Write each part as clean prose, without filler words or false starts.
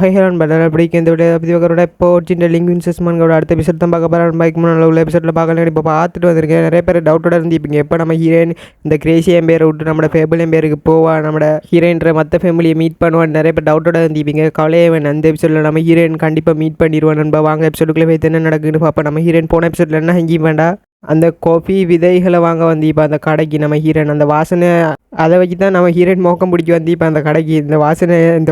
ஹேரான் butter அப்படிக்கு இந்த விட பற்றி பார்க்குறோட இப்போ சின்ன லிங்க் இன்சஸ்மான்களோட அடுத்த எபிசோட் தான் பார்க்க போகிறேன். பைக் முன்னாள் உள்ள எபிசோடில் பார்க்கலாம். இப்போ பார்த்துட்டு வந்திருக்கேன். நிறைய பேர் டவுட்டோட இருந்திருப்பீங்க, எப்போ நம்ம ஹீரோயின் இந்த கிரேசி எம்பேரை விட்டு நம்ம ஃபேபிள் எம்பேருக்கு போவா, நம்ம ஹீரோயின்ற மற்ற ஃபேமிலியை மீட் பண்ணுவான்னு நிறைய பேர் டவுட்டோட இருந்திருப்பீங்க. கவலையே வேணும், அந்த எபிசோடில் நம்ம ஹீரோயின் கண்டிப்பாக மீட் பண்ணிடுவான். நண்பா வாங்க எபிசோடுக்குள்ளே வைத்து என்ன நடக்குதுன்னு பார்ப்போம். நம்ம ஹீரோயின் போன எபிசோடில் என்ன செஞ்சு வேண்டாம், அந்த காஃபி விதைகளை வாங்க வந்து இப்போ அந்த கடைக்கு நம்ம ஹீரோயின் அந்த வாசனை அதை வச்சு தான் நம்ம ஹீரோயின் மோக்கம் பிடிச்சி வந்து இப்போ அந்த கடைக்கு இந்த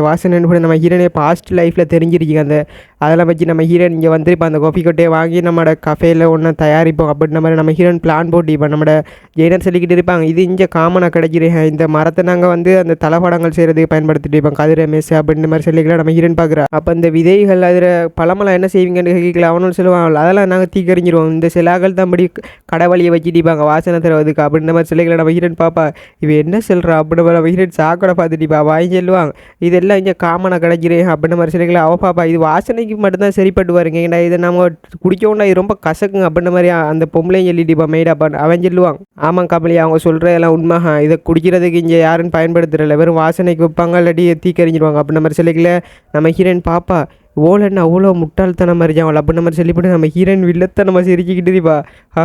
வாசனைன்னு கூட நம்ம ஹீரோயினை பாஸ்ட் லைஃப்பில் தெரிஞ்சிருக்கீங்க. அதெல்லாம் வச்சு நம்ம ஹீரோயின் இங்கே வந்து இப்போ அந்த காஃபி கொட்டையை வாங்கி நம்மளோட கஃபேயில் ஒன்று தயாரிப்போம் அப்படின்ற மாதிரி நம்ம ஹீரோயின் பிளான் போட்டு இப்போ நம்மளோட ஜெயினர் சொல்லிக்கிட்டு இருப்பாங்க. இது இங்கே காமனாக கிடைக்கிறேன், இந்த மரத்தை நாங்கள் வந்து அந்த தலைப்படங்கள் செய்கிறதுக்கு பயன்படுத்திட்டு இருப்போம், கதிரை மேசு அப்படின்ற மாதிரி சொல்லிக்கலாம் நம்ம ஹீரோயின் பார்க்குறா. அப்போ இந்த விதைகள் அதில் பழமெல்லாம் என்ன செய்வீங்கன்னு கேட்கல, அவனும் சொல்லுவாங்க அதெல்லாம் நாங்கள் தீக்கறிஞ்சிருவோம், இந்த சிலாக்கள் தான் படி கடவுளியை வச்சுட்டிப்பாங்க வாசனை தருவதுக்கு அப்படின்ற மாதிரி சொல்லிக்கலாம் நம்ம ஹீரோயின் பாப்பா. இவ என்ன சொல்கிறா அப்படின்ற மாதிரி நம்ம ஹீரோயின் சாக்கடை பார்த்துட்டிப்பா வாங்கி சொல்லுவாங்க. இதெல்லாம் இங்கே காமனாக கிடைக்கிறேன் அப்படின்ற மாதிரி சொல்லிக்கலாம். அவள் பாப்பா இது வாசனைக்கு மட்டும்தான் சரிப்பட்டு வருங்க, ஏன்னா இதை நம்ம குடிக்கோண்டா இது ரொம்ப கசக்குங்க அப்படின்ற மாதிரி அந்த பொம்பளையும் சொல்லிட்டிப்பா மெய்டாப்பா. அவன் சொல்லுவாங்க ஆமாம் கமலி அவங்க சொல்கிற எல்லாம் உண்மைஹா, இதை குடிக்கிறதுக்கு இங்கே யாருன்னு பயன்படுத்துகிறல, வெறும் வாசனைக்கு வைப்பாங்க இல்லாட்டி தீக்கறிஞ்சிடுவாங்க அப்படின்ற மாதிரி சொல்லிக்கல நம்ம ஹீரோயின் பாப்பா. ஓலன்னு அவ்வளோ முட்டாள்தனம் மாதிரி அவள் அப்படின்ற மாதிரி சொல்லிவிட்டு நம்ம ஹீரோயின் வில்லத்தை நம்ம சிரிச்சிக்கிட்டுப்பா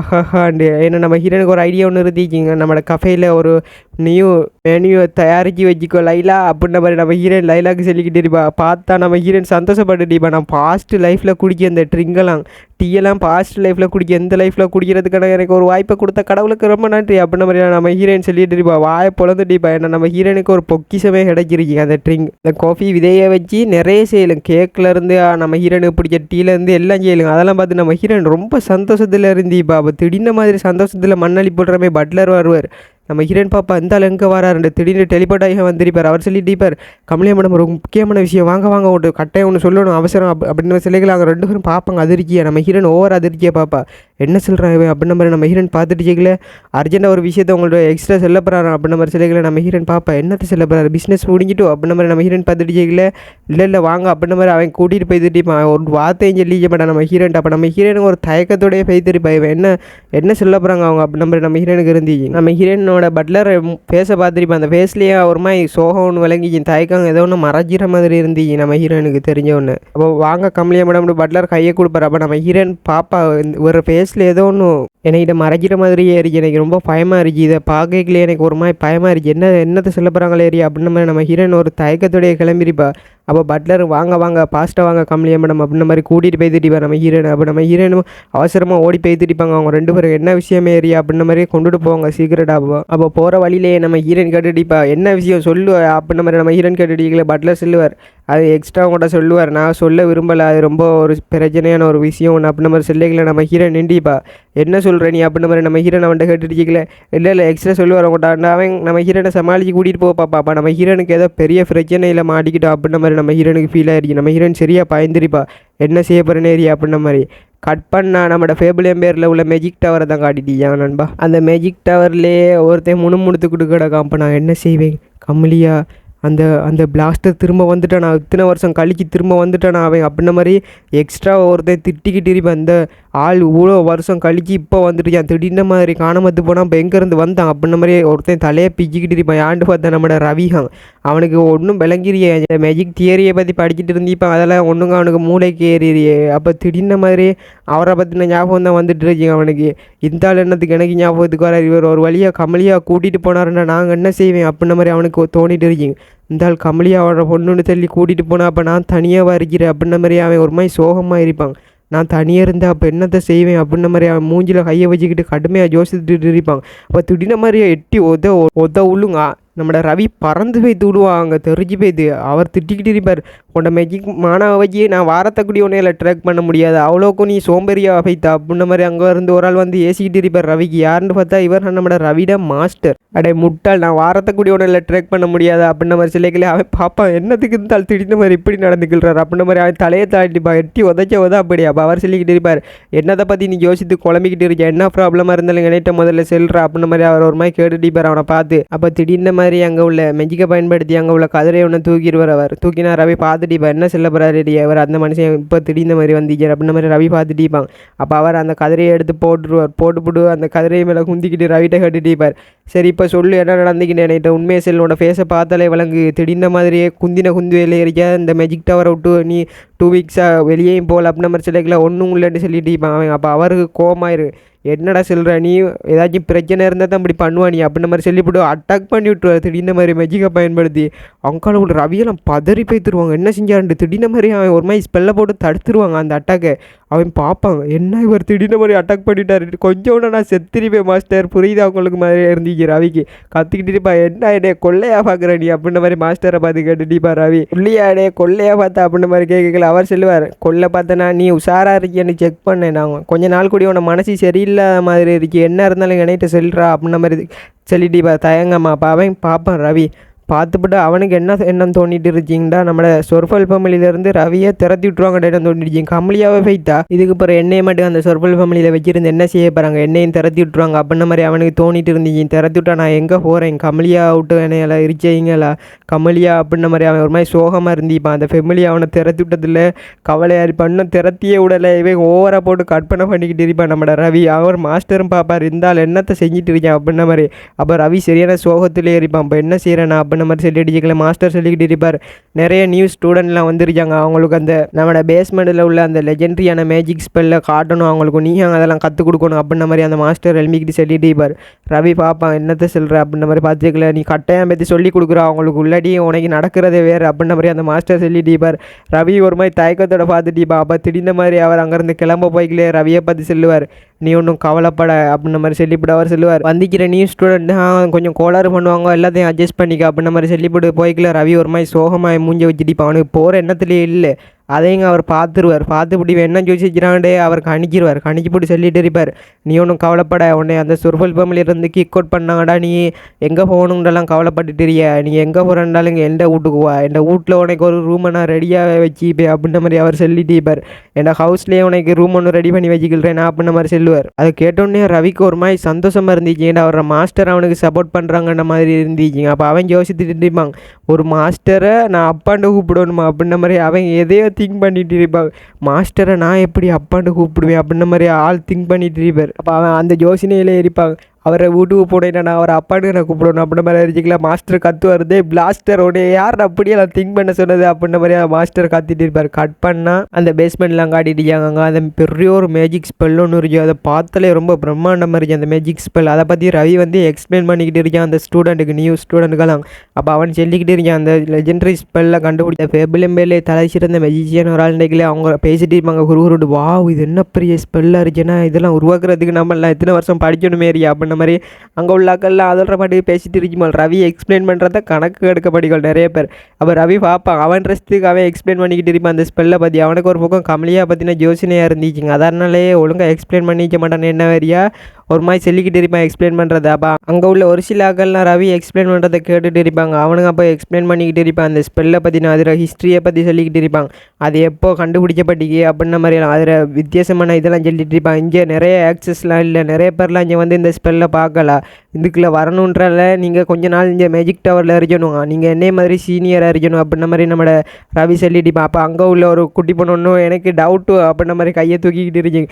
ஹஹாண்டு. ஏன்னா நம்ம ஹீரோனுக்கு ஒரு ஐடியா ஒன்று இருந்துச்சிங்க, நம்மளோட கஃபேயில் ஒரு நியூ மெனியூ தயாரித்து வச்சுக்கோ லைலா அப்படின்ற மாதிரி நம்ம ஹீரோயின் லைலாக்கு சொல்லிக்கிட்டுருப்பா. பார்த்தா நம்ம ஹீரோயின் சந்தோஷப்பட்டுட்டிப்பா. நான் பாஸ்ட் லைஃப்பில் குடிக்க இந்த ட்ரிங்கெல்லாம் டீயெல்லாம் பாஸ்ட் லைஃப்பில் குடிக்க எந்த லைஃப்பில் குடிக்கிறதுக்கான எனக்கு ஒரு வாய்ப்பை கொடுத்த கடவுளுக்கு ரொம்ப நன்றி அப்படின்ற மாதிரி நம்ம ஹீரோயின் சொல்லிட்டு இருப்பா. வாயை பொழந்துட்டிப்பா. ஏன்னா நம்ம ஹீரோனுக்கு ஒரு பொக்கிஷமே கிடைச்சிருக்கீங்க அந்த ட்ரிங்க், இந்த காஃபி விதையை வச்சு நிறைய செய்யலும், கேக்கில் இருந்து நம்ம ஹீரோனுக்கு பிடிச்ச டீலேருந்து எல்லாம் செய்யலுங்க. அதெல்லாம் பார்த்து நம்ம ஹீரோயின் ரொம்ப சந்தோஷத்தில் இருந்திப்பா. அப்போ திடீர்னு மாதிரி சந்தோஷத்தில் மண்ணளி போடுறமே பட்லர் வருவார். நம்ம ஹீரோயின் பாப்பா இருந்தாலும் எங்கே வராரு, திடீர்னு டெலிபோர்ட் ஆகி வந்திருப்பார். அவர் சொல்லிட்டிருப்பார் கமலியா மேடம் ஒரு முக்கியமான விஷயம் வாங்க வாங்க ஒரு கட்டாயம் ஒன்று சொல்லணும் அவசரம் அப்படின்னு சொல்லிக்கலாம். அவங்க ரெண்டு பேரும் பார்ப்பாங்க அதிர்ச்சியா. நம்ம ஹீரோயின் ஓவர் அதிர்ச்சியா பாப்பா. என்ன சொல்கிறாங்க அப்படின்ற மாதிரி நம்ம ஹீரோயின் பார்த்துட்டு கேட்கல. அர்ஜென்ட்டாக ஒரு விஷயத்தை உங்களோட எக்ஸ்ட்ரா செல்ல போகிறாரு அப்படின்ற மாதிரி சொல்லிக்கல. நம்ம ஹீரோயின் பாப்பா என்னத்தை செல்ல போகிறாரு, பிஸ்னஸ் முடிஞ்சிட்டு அப்படின்ற மாதிரி நம்ம ஹீரோயின் பார்த்துட்டு கேட்கல. இல்லை வாங்க அப்படின்ற மாதிரி அவன் கூட்டிகிட்டு போய்த்துட்டிப்பான். ஒரு வார்த்தையும் சொல்லிக்க மாட்டான் நம்ம ஹீரோயின். அப்போ நம்ம ஹீரோனுக்கு ஒரு தயக்கத்தோடையே போய்த்துருப்பா. இவன் என்ன சொல்ல போகிறாங்க அவங்க அப்படின்ற மாதிரி நம்ம ஹீரோனுக்கு இருந்துச்சு. நம்ம ஹீரோயின் பட்லர் ஃபேஸை பார்த்துருப்பேன். அந்த ஃபேஸ்லேயே ஒரு மாதிரி சோகம் ஒன்று விளங்கிச்சு, தயக்கம் ஏதோ ஒன்று மறைஞ்சிற மாதிரி இருந்துச்சு நம்ம ஹீரோனுக்கு தெரிஞ்ச ஒன்று. அப்போ வாங்க கமலியா மேடம் பட்லர் கையை கொடுப்பார். அப்போ நம்ம ஹீரோயின் பாப்பா ஒரு ஃபேஸில் ஏதோ ஒன்று எனக்கு மறைக்கிற மாதிரியே இருக்கு, எனக்கு ரொம்ப பயமாக இருந்துச்சு, இதை பார்க்கலே எனக்கு ஒரு மாதிரி பயமாக இருந்துச்சு, என்னத்தை சொல்ல போகிறாங்களே ஏரியா அப்படின்ற மாதிரி நம்ம ஹீரோயின் ஒரு தயக்கத்தோடைய கிளம்பிருப்பா. அப்போ பட்லர் வாங்க பாஸ்ட்டாக வாங்க கமலியா மேடம் அப்படின்ற மாதிரி கூட்டிகிட்டு போய்த்துட்டிப்பா நம்ம ஹீரோயின். அப்போ நம்ம ஹீரோயினும் அவசரமாக ஓடி போய்த்துட்டிப்பாங்க. அவங்க ரெண்டு பேரும் என்ன விஷயமே ஏரியா அப்படின்ற மாதிரி கொண்டுட்டு போவாங்க சீக்கிரட்டாக. அப்போ போகிற வழியிலேயே நம்ம ஹீரோயின் கேட்டுட்டிப்பா என்ன விஷயம் சொல்லு அப்படின்ற மாதிரி நம்ம ஹீரோயின் கேட்டுட்டிக்கல. பட்லர் சொல்லுவார் அது எக்ஸ்ட்ரா கூட சொல்லுவார், நான் சொல்ல விரும்பலை, அது ரொம்ப ஒரு பிரச்சனையான ஒரு விஷயம் ஒன்று அப்படின்ற மாதிரி சொல்லிக்கல. நம்ம ஹீரோயின் நின்றுப்பா. என்ன சொல்கிற நீ அப்படின்ற மாதிரி நம்ம ஹீரோயின் அவன்கிட்ட கேட்டுட்டிக்கல. இல்லை எக்ஸ்ட்ரா சொல்லுவார் அவங்கள்ட்ட. அவன் நம்ம ஹீரோனை சமாளித்து கூட்டிகிட்டு பாப்பா. நம்ம ஹீரோனுக்கு ஏதோ பெரிய பிரச்சனையில் மாட்டிக்கிட்டோம் அப்படின்ற மாதிரி நம்ம ஹீரோனுக்கு ஃபீல் ஆகிடுச்சு. நம்ம ஹீரோயின் சரியாக பயந்துருப்பா. என்ன செய்ய போகிறேன்னு ஏரியா அப்படின்ற மாதிரி கட் பண்ணால் நம்மளோட ஃபேபிள் எம்பேரில் உள்ள மேஜிக் டவரை தான் காட்டிட்டீங்க நண்பா. அந்த மேஜிக் டவர்லேயே ஒருத்தன் முணுமுணுத்துக்கிட்டு கிடக்கான். அப்போ நான் என்ன செய்வேன் கமலியா, அந்த பிளாஸ்டர் திரும்ப வந்துட்டான், நான் இத்தனை வருஷம் கழிச்சு திரும்ப வந்துட்டான் அவன் அப்படின்ற மாதிரி எக்ஸ்ட்ரா ஒருத்தன் திட்டிக்கிட்டு இருப்பேன். அந்த ஆள் இவ்வளோ வருஷம் கழிச்சு இப்போ வந்துட்டுச்சான், திடீர்னு மாதிரி காணாமத்து போனால் இப்போ எங்கேருந்து வந்தான் அப்படின்ற மாதிரி ஒருத்தன் தலையை பிச்சுக்கிட்டு இருப்பான். ஆண்டு பார்த்தா நம்மளோட ரவிஹாங் அவனுக்கு ஒன்றும் விளங்கிறியே, இந்த மேஜிக் தியரியை பற்றி படிச்சுட்டு இருந்திப்பான், அதெல்லாம் ஒன்றுங்க அவனுக்கு மூளைக்கு ஏறியே. அப்போ திடீர்னு மாதிரி அவரை பற்றின ஞாபகம் தான் வந்துட்டு இருக்கீங்க அவனுக்கு. இந்த ஆள் என்னத்துக்கு எனக்கு ஞாபகத்துக்கு வர, இவர் ஒரு வழியாக கமலியாக கூட்டிகிட்டு போனாருன்னா நாங்கள் என்ன செய்வேன் அப்படின்ற மாதிரி அவனுக்கு தோணிட்டு இருக்கீங்க. இந்த ஆள் கமலியாவோட பொண்ணுன்னு தள்ளி கூட்டிகிட்டு போனால் அப்போ நான் தனியாக இருக்கிறேன் அப்படின்ற மாதிரி அவன் ஒரு மாதிரி சோகமாக இருப்பாங்க. நான் தனியாக இருந்தேன் அப்போ என்னத்தை செய்வேன் அப்படின்ற மாதிரி அவன் மூஞ்சில் கையை வச்சுக்கிட்டு கடுமையாக யோசிச்சுட்டு இருப்பாங்க. அப்போ திடீர்னு மாதிரியே எட்டி ஒத உள்ளுங்க நம்மளோட ரவி பறந்து போய் தூடுவாங்க, தெரிஞ்சு போய்து. அவர் திட்டிக்கிட்டு இருப்பார், உன்னோட மேஜிக் மானாவை வச்சு நான் வாரத்தக்குடி ஒன்றையில் ட்ராக் பண்ண முடியாது, அவ்வளோக்கும் நீ சோம்பேறியாக போய்த்தா அப்படின்ற மாதிரி அங்கே இருந்து ஒரு ஆள் வந்து ஏசிக்கிட்டு இருப்பார் ரவிக்கு. யாருன்னு பார்த்தா இவர் நம்மளோட ரவிட மாஸ்டர். அடே முட்டாள், நான் வாரத்தக்குடி ஒன்றையில் ட்ராக் பண்ண முடியாது அப்படின்ற மாதிரி சொல்லிக்கல. அவன் பாப்பா என்னத்துக்கு இருந்தால் திடீர்னு மாதிரி இப்படி நடந்துக்கிறார் அப்படின்ற மாதிரி அவன் தலையை தாண்டிப்பா எட்டி உதச்ச அப்படி. அப்போ அவர் சொல்லிக்கிட்டு இருப்பார் என்னத்தை பற்றி நீ யோசித்து குழம்பிக்கிட்டு இருக்க, என்ன ப்ராப்ளமாக இருந்தாலும் என்கிட்ட முதல்ல செல்ற அப்படின்ற மாதிரி அவர் ஒரு மாதிரி கேட்டுட்டு இருப்பார் அவனை பார்த்து. அப்போ திடீர்னு மாதிரி அங்கே உள்ள மெஜிக்கை பயன்படுத்தி அங்கே உள்ள கதிரை ஒன்று தூக்கிடுவார். அவர் தூக்கினா ரவி பார்த்துட்டு இப்போ என்ன செல்ல போகிறாரு அவர் அந்த மனுஷன் இப்போ திடீர்னு மாதிரி வந்துச்சார் அப்படின்ற மாதிரி ரவி பார்த்துட்டிப்பாங்க. அப்போ அவர் அந்த கதிரையை எடுத்து போட்டுவிட்டு அந்த கதிரையை மேலே குந்திக்கிட்டு ரவிட்ட கட்டிட்டிப்பார். சரி இப்போ சொல்லு என்ன நடந்துக்கிட்டு என்கிட்ட உண்மையை செல்லோட ஃபேஸை பார்த்தாலே விளங்கு திடீர்ன மாதிரியே குந்து வெளியே இருக்க இந்த மெஜிக் டவரை விட்டு நீ 2 வீக்ஸாக வெளியேயும் போகல அப்படின்ற மாதிரி சொல்லிக்கல ஒன்றும் இல்லைன்னு சொல்லிட்டிப்பாங்க அவன். அப்போ அவருக்கு கோமாயிரு என்னடா சொல்கிற நீ ஏதாச்சும் பிரச்சனை இருந்தால் தான் இப்படி பண்ணுவா நீ அப்படின்ற மாதிரி சொல்லிவிட்டு அட்டாக் பண்ணி விட்டுருவார் திடீர்ன மாதிரி மெஜிக்கை பயன்படுத்தி. அவங்கால உள்ள ரவியெல்லாம் பதறி போய்த்துருவாங்க. என்ன செஞ்சாருன்ட்டு திடீர்ன மாதிரி அவன் ஒரு மாதிரி ஸ்பெல்லை போட்டு தடுத்துருவாங்க அந்த அட்டாக்கை. அவன் பார்ப்பாங்க என்ன இவர் திடீர்ன மாதிரி அட்டாக் பண்ணிட்டாரு கொஞ்சம் ஒன்று நான் செத்துருப்பேன் மாஸ்டர் புரியுது அவங்களுக்கு மாதிரி இருந்துச்சு ரவிக்கு. கற்றுக்கிட்டுப்பா என்ன என்னைய கொள்ளையா பார்க்குற நீ அப்படின்ற மாதிரி மாஸ்டரை பார்த்து கேட்டுட்டிப்பா ரவி. உள்ளியாடே கொள்ளையா பார்த்தா அப்படின்ற மாதிரி கேட்கல. அவர் சொல்லுவார் கொள்ளை பார்த்தனா நீ உஷாராக இருக்கியான்னு செக் பண்ணேன் நாங்கள் கொஞ்ச நாள் கூடி உன மனசு சரியில்லாத மாதிரி இருக்கு என்ன இருந்தாலும் என்கிட்ட சொல்கிறா அப்படின்ற மாதிரி சொல்லிட்டிப்பா தயங்கம்மா. அப்போ அவன் பார்ப்பான் ரவி பார்த்துப்பட்டு அவனுக்கு என்ன தோண்டிட்டு இருச்சிங்கடா நம்மளோட சொர்ஃபல் ஃபேமிலியிலேருந்து ரவியை திறத்தி விட்ருவாங்கடா என்ன தோண்டிடுச்சிங்க கம்மியாகவே ஃபைத்தா இதுக்கு அப்புறம் எண்ணெயை மட்டும் அந்த சொர்ஃபல் ஃபேமிலியில் வச்சிருந்து என்ன செய்ய போகிறாங்க எண்ணெயும் திறத்தி விட்ருவாங்க அப்படின்ற மாதிரி அவனுக்கு தோண்டிட்டு இருந்துச்சு. திறத்தி விட்டா நான் எங்கே போகிறேன் கமலியா விட்டு என்னையெல்லாம் இருச்சீங்களா கமலியா அப்படின்ற மாதிரி அவன் ஒரு மாதிரி சோகமாக இருந்திப்பான். அந்த ஃபேமிலி அவனை திறத்தி விட்டதில் கவலையாக இருப்பான் இன்னும் திறத்தியே விடலை இவன் ஓவராக போட்டு கற்பனை பண்ணிக்கிட்டு இருப்பான் நம்மளோட ரவி. அவர் மாஸ்டரும் பார்ப்பார் இருந்தால் என்னத்தை செஞ்சுட்டு இருக்கேன் அப்படின்ற மாதிரி. அப்போ ரவி சரியான சோகத்திலே இருப்பான். இப்போ என்ன செய்கிறேன் அப்படின்ற மாதிரி சொல்லிட்டு மாஸ்டர் சொல்லிக்கிட்டு இருப்பார். நிறைய நியூ ஸ்டூடெண்ட்லாம் வந்துருக்காங்க அவங்களுக்கு அந்த நம்மளோட பேஸ்மெண்ட்டில் உள்ள அந்த லெஜெண்ட்ரியான மேஜிக் ஸ்பெல்லை காட்டணும் அவங்களுக்கு நீங்கள் அதெல்லாம் கற்றுக் கொடுக்கணும் அப்படின்ற மாதிரி அந்த மாஸ்டர் எழுமிக்கிட்டு சொல்லிட்டு இருப்பார். ரவி பார்ப்பான் என்னத்தை சொல்கிற அப்படின்ற மாதிரி பார்த்துக்கல நீ கட்டாயம் பற்றி சொல்லி கொடுக்குறா அவங்களுக்கு உள்ளடி உனக்கு நடக்கிறதே வேறு அப்படின்ற மாதிரி அந்த மாஸ்டர் சொல்லிட்டு இருப்பார். ரவி ஒரு மாதிரி தயக்கத்தோட பார்த்துட்டிப்பா. அப்போ திடீர்ன மாதிரி அவர் அங்கேருந்து கிளம்ப போய்க்கலே ரவியை பார்த்து சொல்லுவார் நீ ஒன்றும் கவலைப்பட அப்படின்ற மாதிரி சொல்லிவிட்டு அவர் சொல்லுவார் வந்திக்கிற நியூ ஸ்டூடெண்ட் கொஞ்சம் கோளாறு பண்ணுவாங்க எல்லாத்தையும் அட்ஜஸ்ட் பண்ணிக்க அப்படின்ற மாதிரி சொல்லிவிட்டு போய்க்கல. ரவி ஒரு மாதிரி சோகமாக மூஞ்ச வச்சுட்டு அவனுக்கு போகிற எண்ணத்துலேயே இல்லை அதையும் அவர் பார்த்துருவார். பார்த்துப்படி என்ன யோசிச்சுக்கிறான்டே அவர் கணிச்சு போட்டு சொல்லிட்டு இருப்பார் நீ ஒன்றும் கவலைப்பட உன்னை அந்த சொர்ஃபல் ஃபேமிலியிலேருந்து கிக் அவுட் பண்ணாங்கடா நீ எங்கே போகணுன்றலாம் கவலைப்பட்டுட்டுறிய நீ எங்கே போகிறேன்டாலும் இங்கே எந்த வீட்டுக்கு வா என் வீட்டில் உனக்கு ஒரு ரூமை நான் ரெடியாக வச்சுப்பேன் அப்படின்ற மாதிரி அவர் சொல்லிட்டு இருப்பார். என் ஹவுஸ்லேயே உனக்கு ரூம் ஒன்று ரெடி பண்ணி வச்சுக்கிறேன் அப்படின்ற மாதிரி சொல்லுவார். அதை கேட்டோடனே ரவிக்கு ஒரு மாதிரி சந்தோஷமாக இருந்துச்சு ஏன்னா அவரோட மாஸ்டர் அவனுக்கு சப்போர்ட் பண்ணுறாங்கன்ற மாதிரி இருந்துச்சுங்க. அப்போ அவன் யோசிச்சுட்டு இருப்பாங்க ஒரு மாஸ்டரை நான் அப்பாண்டு கூப்பிடணுமா அப்படின்ற மாதிரி அவன் எதையோ திங்க் பண்ணிட்டு இருப்பாங்க மாஸ்டரை நான் எப்படி அப்பாண்டு கூப்பிடுவேன் அப்படின்ற மாதிரி ஆள் திங்க் பண்ணிட்டு இருப்பார். அப்போ அவன் அந்த யோசனையிலே இருப்பாங்க அவரை வீட்டுக்கு போனேன்னா நான் அவரை அப்பான்னு நான் கூப்பிடணும் அப்படின்ற மாதிரி இருந்துச்சுக்கலாம். மாஸ்டர் கற்று வருது பிளாஸ்டர் உடைய யார் அப்படியே நான் திங்க் பண்ண சொன்னது அப்படின்ற மாதிரி மாஸ்டர் கத்திட்டு இருப்பார். கட் பண்ணால் அந்த பேஸ்மெண்ட்லாம் காட்டிட்டுருக்காங்க அந்த பெரிய ஒரு மேஜிக் ஸ்பெல் ஒன்று இருக்கு அதை பார்த்தாலே ரொம்ப பிரம்மாண்டம் இருந்துச்சு அந்த மேஜிக் ஸ்பெல். அதை பற்றி ரவி வந்து எக்ஸ்பிளைன் பண்ணிக்கிட்டு இருக்கான் அந்த ஸ்டூடெண்ட்டுக்கு நியூ ஸ்டூடெண்ட்டுக்கெல்லாம். அப்போ அவன் சொல்லிக்கிட்டு இருக்கான் அந்த லெஜெண்டரி ஸ்பெல்லை கண்டுபிடிச்ச ஃபேபிளம்பேலே தலை சிறந்த மெஜிஷியன் ஒரு ஆள் நினைக்கல அவங்க பேசிட்டு இருப்பாங்க குருகுருண்டு வா இது என்ன பெரிய ஸ்பெல்லாக இருக்குன்னா இதெல்லாம் உருவாக்குறதுக்கு நம்மளாம் எத்தனை வருஷம் படிக்கணுமே அப்படின்னு மாதிரி அங்கே உள்ளாக்கள்லாம் அதோட பாட்டு பேசிட்டு இருக்கும்போது ரவி எக்ஸ்பிளைன் பண்ணுறத கணக்கு எடுக்க படிக்கல் நிறைய பேர். அப்போ ரவி பார்ப்பான் அவன் ரெஸ்ட்டுக்கு அவன் எக்ஸ்பிளைன் பண்ணிக்கிட்டு இருப்பான் அந்த ஸ்பெல்லை பற்றி. அவனுக்கு ஒரு பக்கம் கமலியாக பற்றின யோசனையாக இருந்துச்சுங்க அதனாலே ஒழுங்காக எக்ஸ்பிளைன் பண்ணிக்க மாட்டானே என்ன வரியா ஒரு மாதிரி சொல்லிக்கிட்டு இருப்பான் எக்ஸ்பிளைன் பண்ணுறது. அப்போ அங்கே உள்ள ஒரு சில ஆக்கள்லாம் ரவி எக்ஸ்பிளைன் பண்ணுறதை கேட்டுட்டு இருப்பாங்க அவனுங்க அப்போ எக்ஸ்பிளைன் பண்ணிக்கிட்டு இருப்பான் அந்த ஸ்பெல்லை பற்றின அதில் ஹிஸ்ட்ரியை பற்றி சொல்லிக்கிட்டு இருப்பாங்க அது எப்போ கண்டுபிடிக்கப்பட்டிக்கு அப்படின்ற மாதிரிலாம் அதில் வித்தியாசமான இதெல்லாம் சொல்லிட்டு இருப்பான். இங்கே நிறைய ஆக்சஸ்லாம் இல்லை நிறைய பேர்லாம் இங்கே வந்து இந்த ஸ்பெல்லை பார்க்கல இதுக்குள்ளே வரணுன்றால நீங்கள் கொஞ்ச நாள் இங்கே மேஜிக் டவரில் இருக்கணும் நீங்கள் என்னே மாதிரி சீனியராக இருக்கணும் அப்படின்ற மாதிரி நம்மளோட ரவி சொல்லிட்டுப்பான். அப்போ அங்கே உள்ள ஒரு குட்டி பொண்ணு எனக்கு டவுட்டு அப்படின்ற மாதிரி கையை தூக்கிக்கிட்டு இருக்கீங்க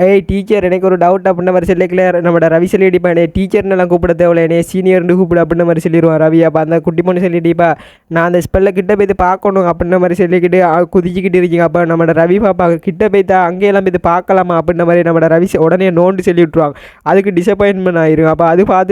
ஏய் டீச்சர் எனக்கு ஒரு டவுட் அப்படின்ற மாதிரி சொல்லிக்கல நம்மளோட ரவி சொல்லிடிப்பா என்னை டீச்சர்னெல்லாம் கூப்பிட தேவையில்ல என்னைய சீனியர்னு கூப்பிடு அப்படின்ற மாதிரி சொல்லிடுவான் ரவி. அப்போ அந்த குட்டி பொண்ணு சொல்லிட்டிப்பா நான் அந்த ஸ்பெல்லை கிட்ட போய்த்து பார்க்கணும் அப்படின்ற மாதிரி சொல்லிக்கிட்டு குதிச்சிக்கிட்டு இருக்கீங்க. அப்போ நம்மளோட ரவி பார்ப்பாங்க கிட்ட போய்த்தா அங்கேயெல்லாம் போய்த்து பார்க்கலாமா அப்படின்ற மாதிரி நம்மளோட ரவி உடனே நோண்டு சொல்லி விட்ருவாங்க. அதுக்கு டிசப்பாயின்மெண்ட் ஆயிரும். அப்போ அது பார்த்துட்டு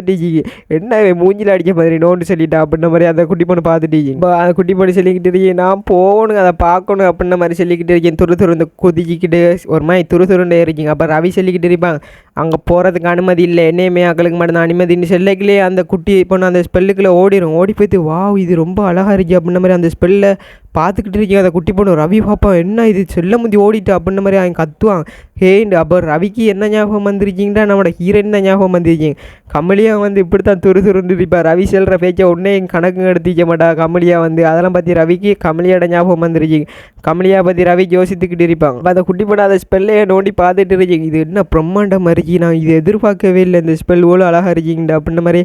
என்ன மூஞ்சில் அடிக்க மாதிரி நோண்டு சொல்லிட்டா அப்படின்ற மாதிரி அந்த குட்டி பொண்ணு பார்த்துட்டு இப்போ அந்த குட்டி பொண்ணு சொல்லிக்கிட்டு இருக்கேன் நான் போகணும் அதை பார்க்கணும் அப்படின்ற மாதிரி சொல்லிக்கிட்டு இருக்கேன் துரு குதிக்கிட்டு ஒரு மாதிரி துருண்டே இருக்கீங்க. அப்போ ரவி சொல்லிக்கிட்டு இருப்பாங்க அங்கே போகிறதுக்கு அனுமதி இல்லை என்னையுமே அக்களுக்கு மட்டும் அனுமதின்னு சொல்லிக்கலே அந்த குட்டி பொண்ணு அந்த ஸ்பெல்லுக்குள்ளே ஓடி போய்த்து வா இது ரொம்ப அழகாக இருக்கு அப்படின்ற மாதிரி அந்த ஸ்பெல்லை பார்த்துக்கிட்டு இருக்கீங்க. அந்த குட்டி பொண்ணு ரவி பார்ப்பான் என்ன இது செல்ல முந்தி ஓடிட்டு அப்படின்ற மாதிரி அவன் கத்துவான் ஹேண்டு. அப்போ ரவிக்கு என்ன ஞாபகம் வந்துருக்கீங்கன்னா நம்மளோட ஹீரோயின் தான் ஞாபகம் வந்துருக்கீங்க. கமலியாக வந்து இப்படி தான் துருந்துருப்பா ரவி செல்கிற பேச்சை உடனே கணக்கு எடுத்திக்க மாட்டா கமலியாக வந்து அதெல்லாம் பற்றி ரவிக்கு கமலியோட ஞாபகம் வந்துருச்சிங்க. கமலியாக பற்றி ரவி யோசித்துக்கிட்டு இருப்பாங்க. அப்போ அந்த குட்டி பொண்ணு அதை ஸ்பெல்லையை நோண்டி பார்த்துட்டு இருக்கீங்க இது என்ன பிரம்மாண்டம் மாதிரி இருந்துச்சு. நான் இது எதிர்பார்க்கவே இல்லை, இந்த ஸ்பெல் இவ்வளோ அழகாக இருக்கீங்கடா அப்படின்ற மாதிரி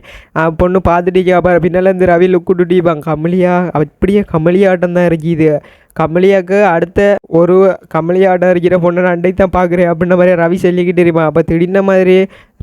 பொண்ணு பார்த்துட்டு அப்புறம் பின்னால் இருந்து ரவி லுக்கு விட்டுட்டிப்பாங்க. கமலியா அப்படியே கமலியாட்டம் தான் இருக்கு இது. கமலியாவுக்கு அடுத்த ஒரு கமலியாட்டம் இருக்கிற பொண்ணை நான் அண்டை தான் பார்க்குறேன் அப்படின்ற மாதிரி ரவி சொல்லிக்கிட்டு இருப்பான். அப்போ திடீர்ன மாதிரி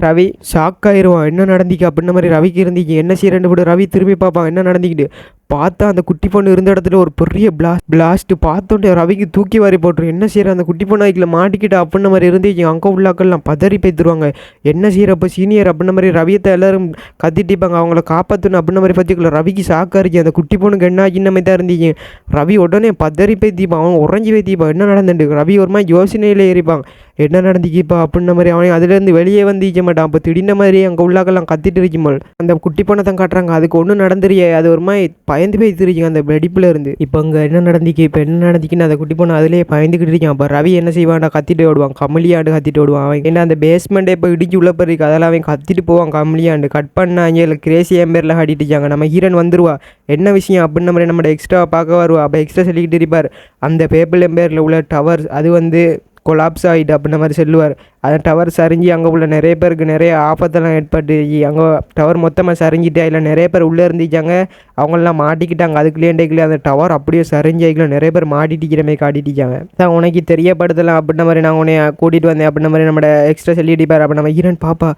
ரவி ஷாக் ஆயிடுவான். என்ன நடந்திக்கு அப்படின்ற மாதிரி ரவிக்கு இருந்துச்சு. என்ன செய்யறேன்னு போட்டு ரவி திரும்பி பார்ப்பான் என்ன நடந்துக்கிட்டு. பார்த்தா அந்த குட்டி பொண்ணு இருந்த இடத்துல ஒரு பெரிய பிளாஸ்ட் பார்த்தோன்னே ரவிக்கு தூக்கி வாரி போட்டுரும். என்ன செய்யற அந்த குட்டி பொண்ணு அதுக்குள்ள மாட்டிக்கிட்டு அப்படின்ற மாதிரி இருந்துச்சு. அங்கே உள்ளாக்கள்லாம் பதறி பேத்துருவாங்க. என்ன செய்யறப்போ சீனியர் அப்படின்ற மாதிரி ரவியத்தை எல்லாரும் கத்திட்டிப்பாங்க. அவங்கள காப்பாற்றணும் அப்படின்ற மாதிரி பார்த்துக்கல. ரவிக்கு ஷாக்காக இருக்கு. அந்த குட்டி பொண்ணுக்கு என்ன ஆச்சுன்னு மாதிரி தான் இருந்துச்சு. ரவி உடனே பதறி பேத்திப்பான். அவன் உறைஞ்சி பேத்திப்பான். என்ன நடந்துட்டு ரவி ஒரு மாதிரி யோசனையில் ஏறிப்பாங்க. என்ன நடந்துக்கிப்பா அப்படின்ற மாதிரி அவன் அதுலேருந்து வெளியே வந்துக்க மாட்டான். அப்போ திடீர்ன மாதிரி அங்கே உள்ளாக்கெல்லாம் கத்திட்டு இருக்கும்போது அந்த குட்டி பொண்ணை தான் காட்டுறாங்க. அதுக்கு ஒன்றும் நடந்துறியே. அது ஒரு மாதிரி பயந்து பேத்திருக்கீங்க அந்த வெடிப்பில் இருந்து. இப்போ அங்கே என்ன நடந்துக்கு இப்போ என்ன நடந்துக்குன்னு அந்த குட்டி பொண்ணு அதிலே பயந்துக்கிட்டு இருக்கான். அப்போ ரவி என்ன செய்வான்டா கத்திட்டு ஓடுவான். கமலியாண்டு கத்திட்டு ஓடுவான். அவன் என்ன அந்த பேஸ்மெண்ட்டே இப்போ இடிச்சு உள்ள போயிருக்கு. அதெல்லாம் அவன் கத்திட்டு போவான். கமலியாண்டு கட் பண்ணாங்க. இல்லை கிரேசி எம்பேரில் காட்டிட்டு இருக்காங்க. நம்ம ஹீரோன் வந்துருவா. என்ன விஷயம் அப்படின்ற மாதிரி நம்ம எக்ஸ்ட்ரா பார்க்க வருவா. அப்போ எக்ஸ்ட்ரா சொல்லிக்கிட்டு இருப்பார். அந்த பேப்பிள் எம்பேரில் உள்ள டவர் அது வந்து கொலாப்ஸ் ஆகிட்டு அப்படின்ற மாதிரி சொல்லுவார். அந்த டவர் சரிஞ்சு அங்கே உள்ள நிறைய பேருக்கு நிறைய ஆபத்தெல்லாம் ஏற்பட்டு அங்கே டவர் மொத்தமாக சரிஞ்சிட்டு அதில் நிறைய பேர் உள்ளே இருந்துச்சாங்க. அவங்களெலாம் மாட்டிக்கிட்டாங்க. அதுக்குள்ளேண்டேக்குள்ளே அந்த டவர் அப்படியே சரிஞ்சு அதுக்குள்ள நிறைய பேர் மாட்டிட்டிக்கிற மாதிரி காட்டிட்டாங்க. தான் உனக்கு தெரியப்படுத்தலாம் அப்படின்ற மாதிரி நான் உன்னை கூட்டிகிட்டு வந்தேன் அப்படின்ற மாதிரி நம்ம எக்ஸ்ட்ரா சொல்லிடிப்பார். அப்போ நம்ம ஹீரோன் பாப்பா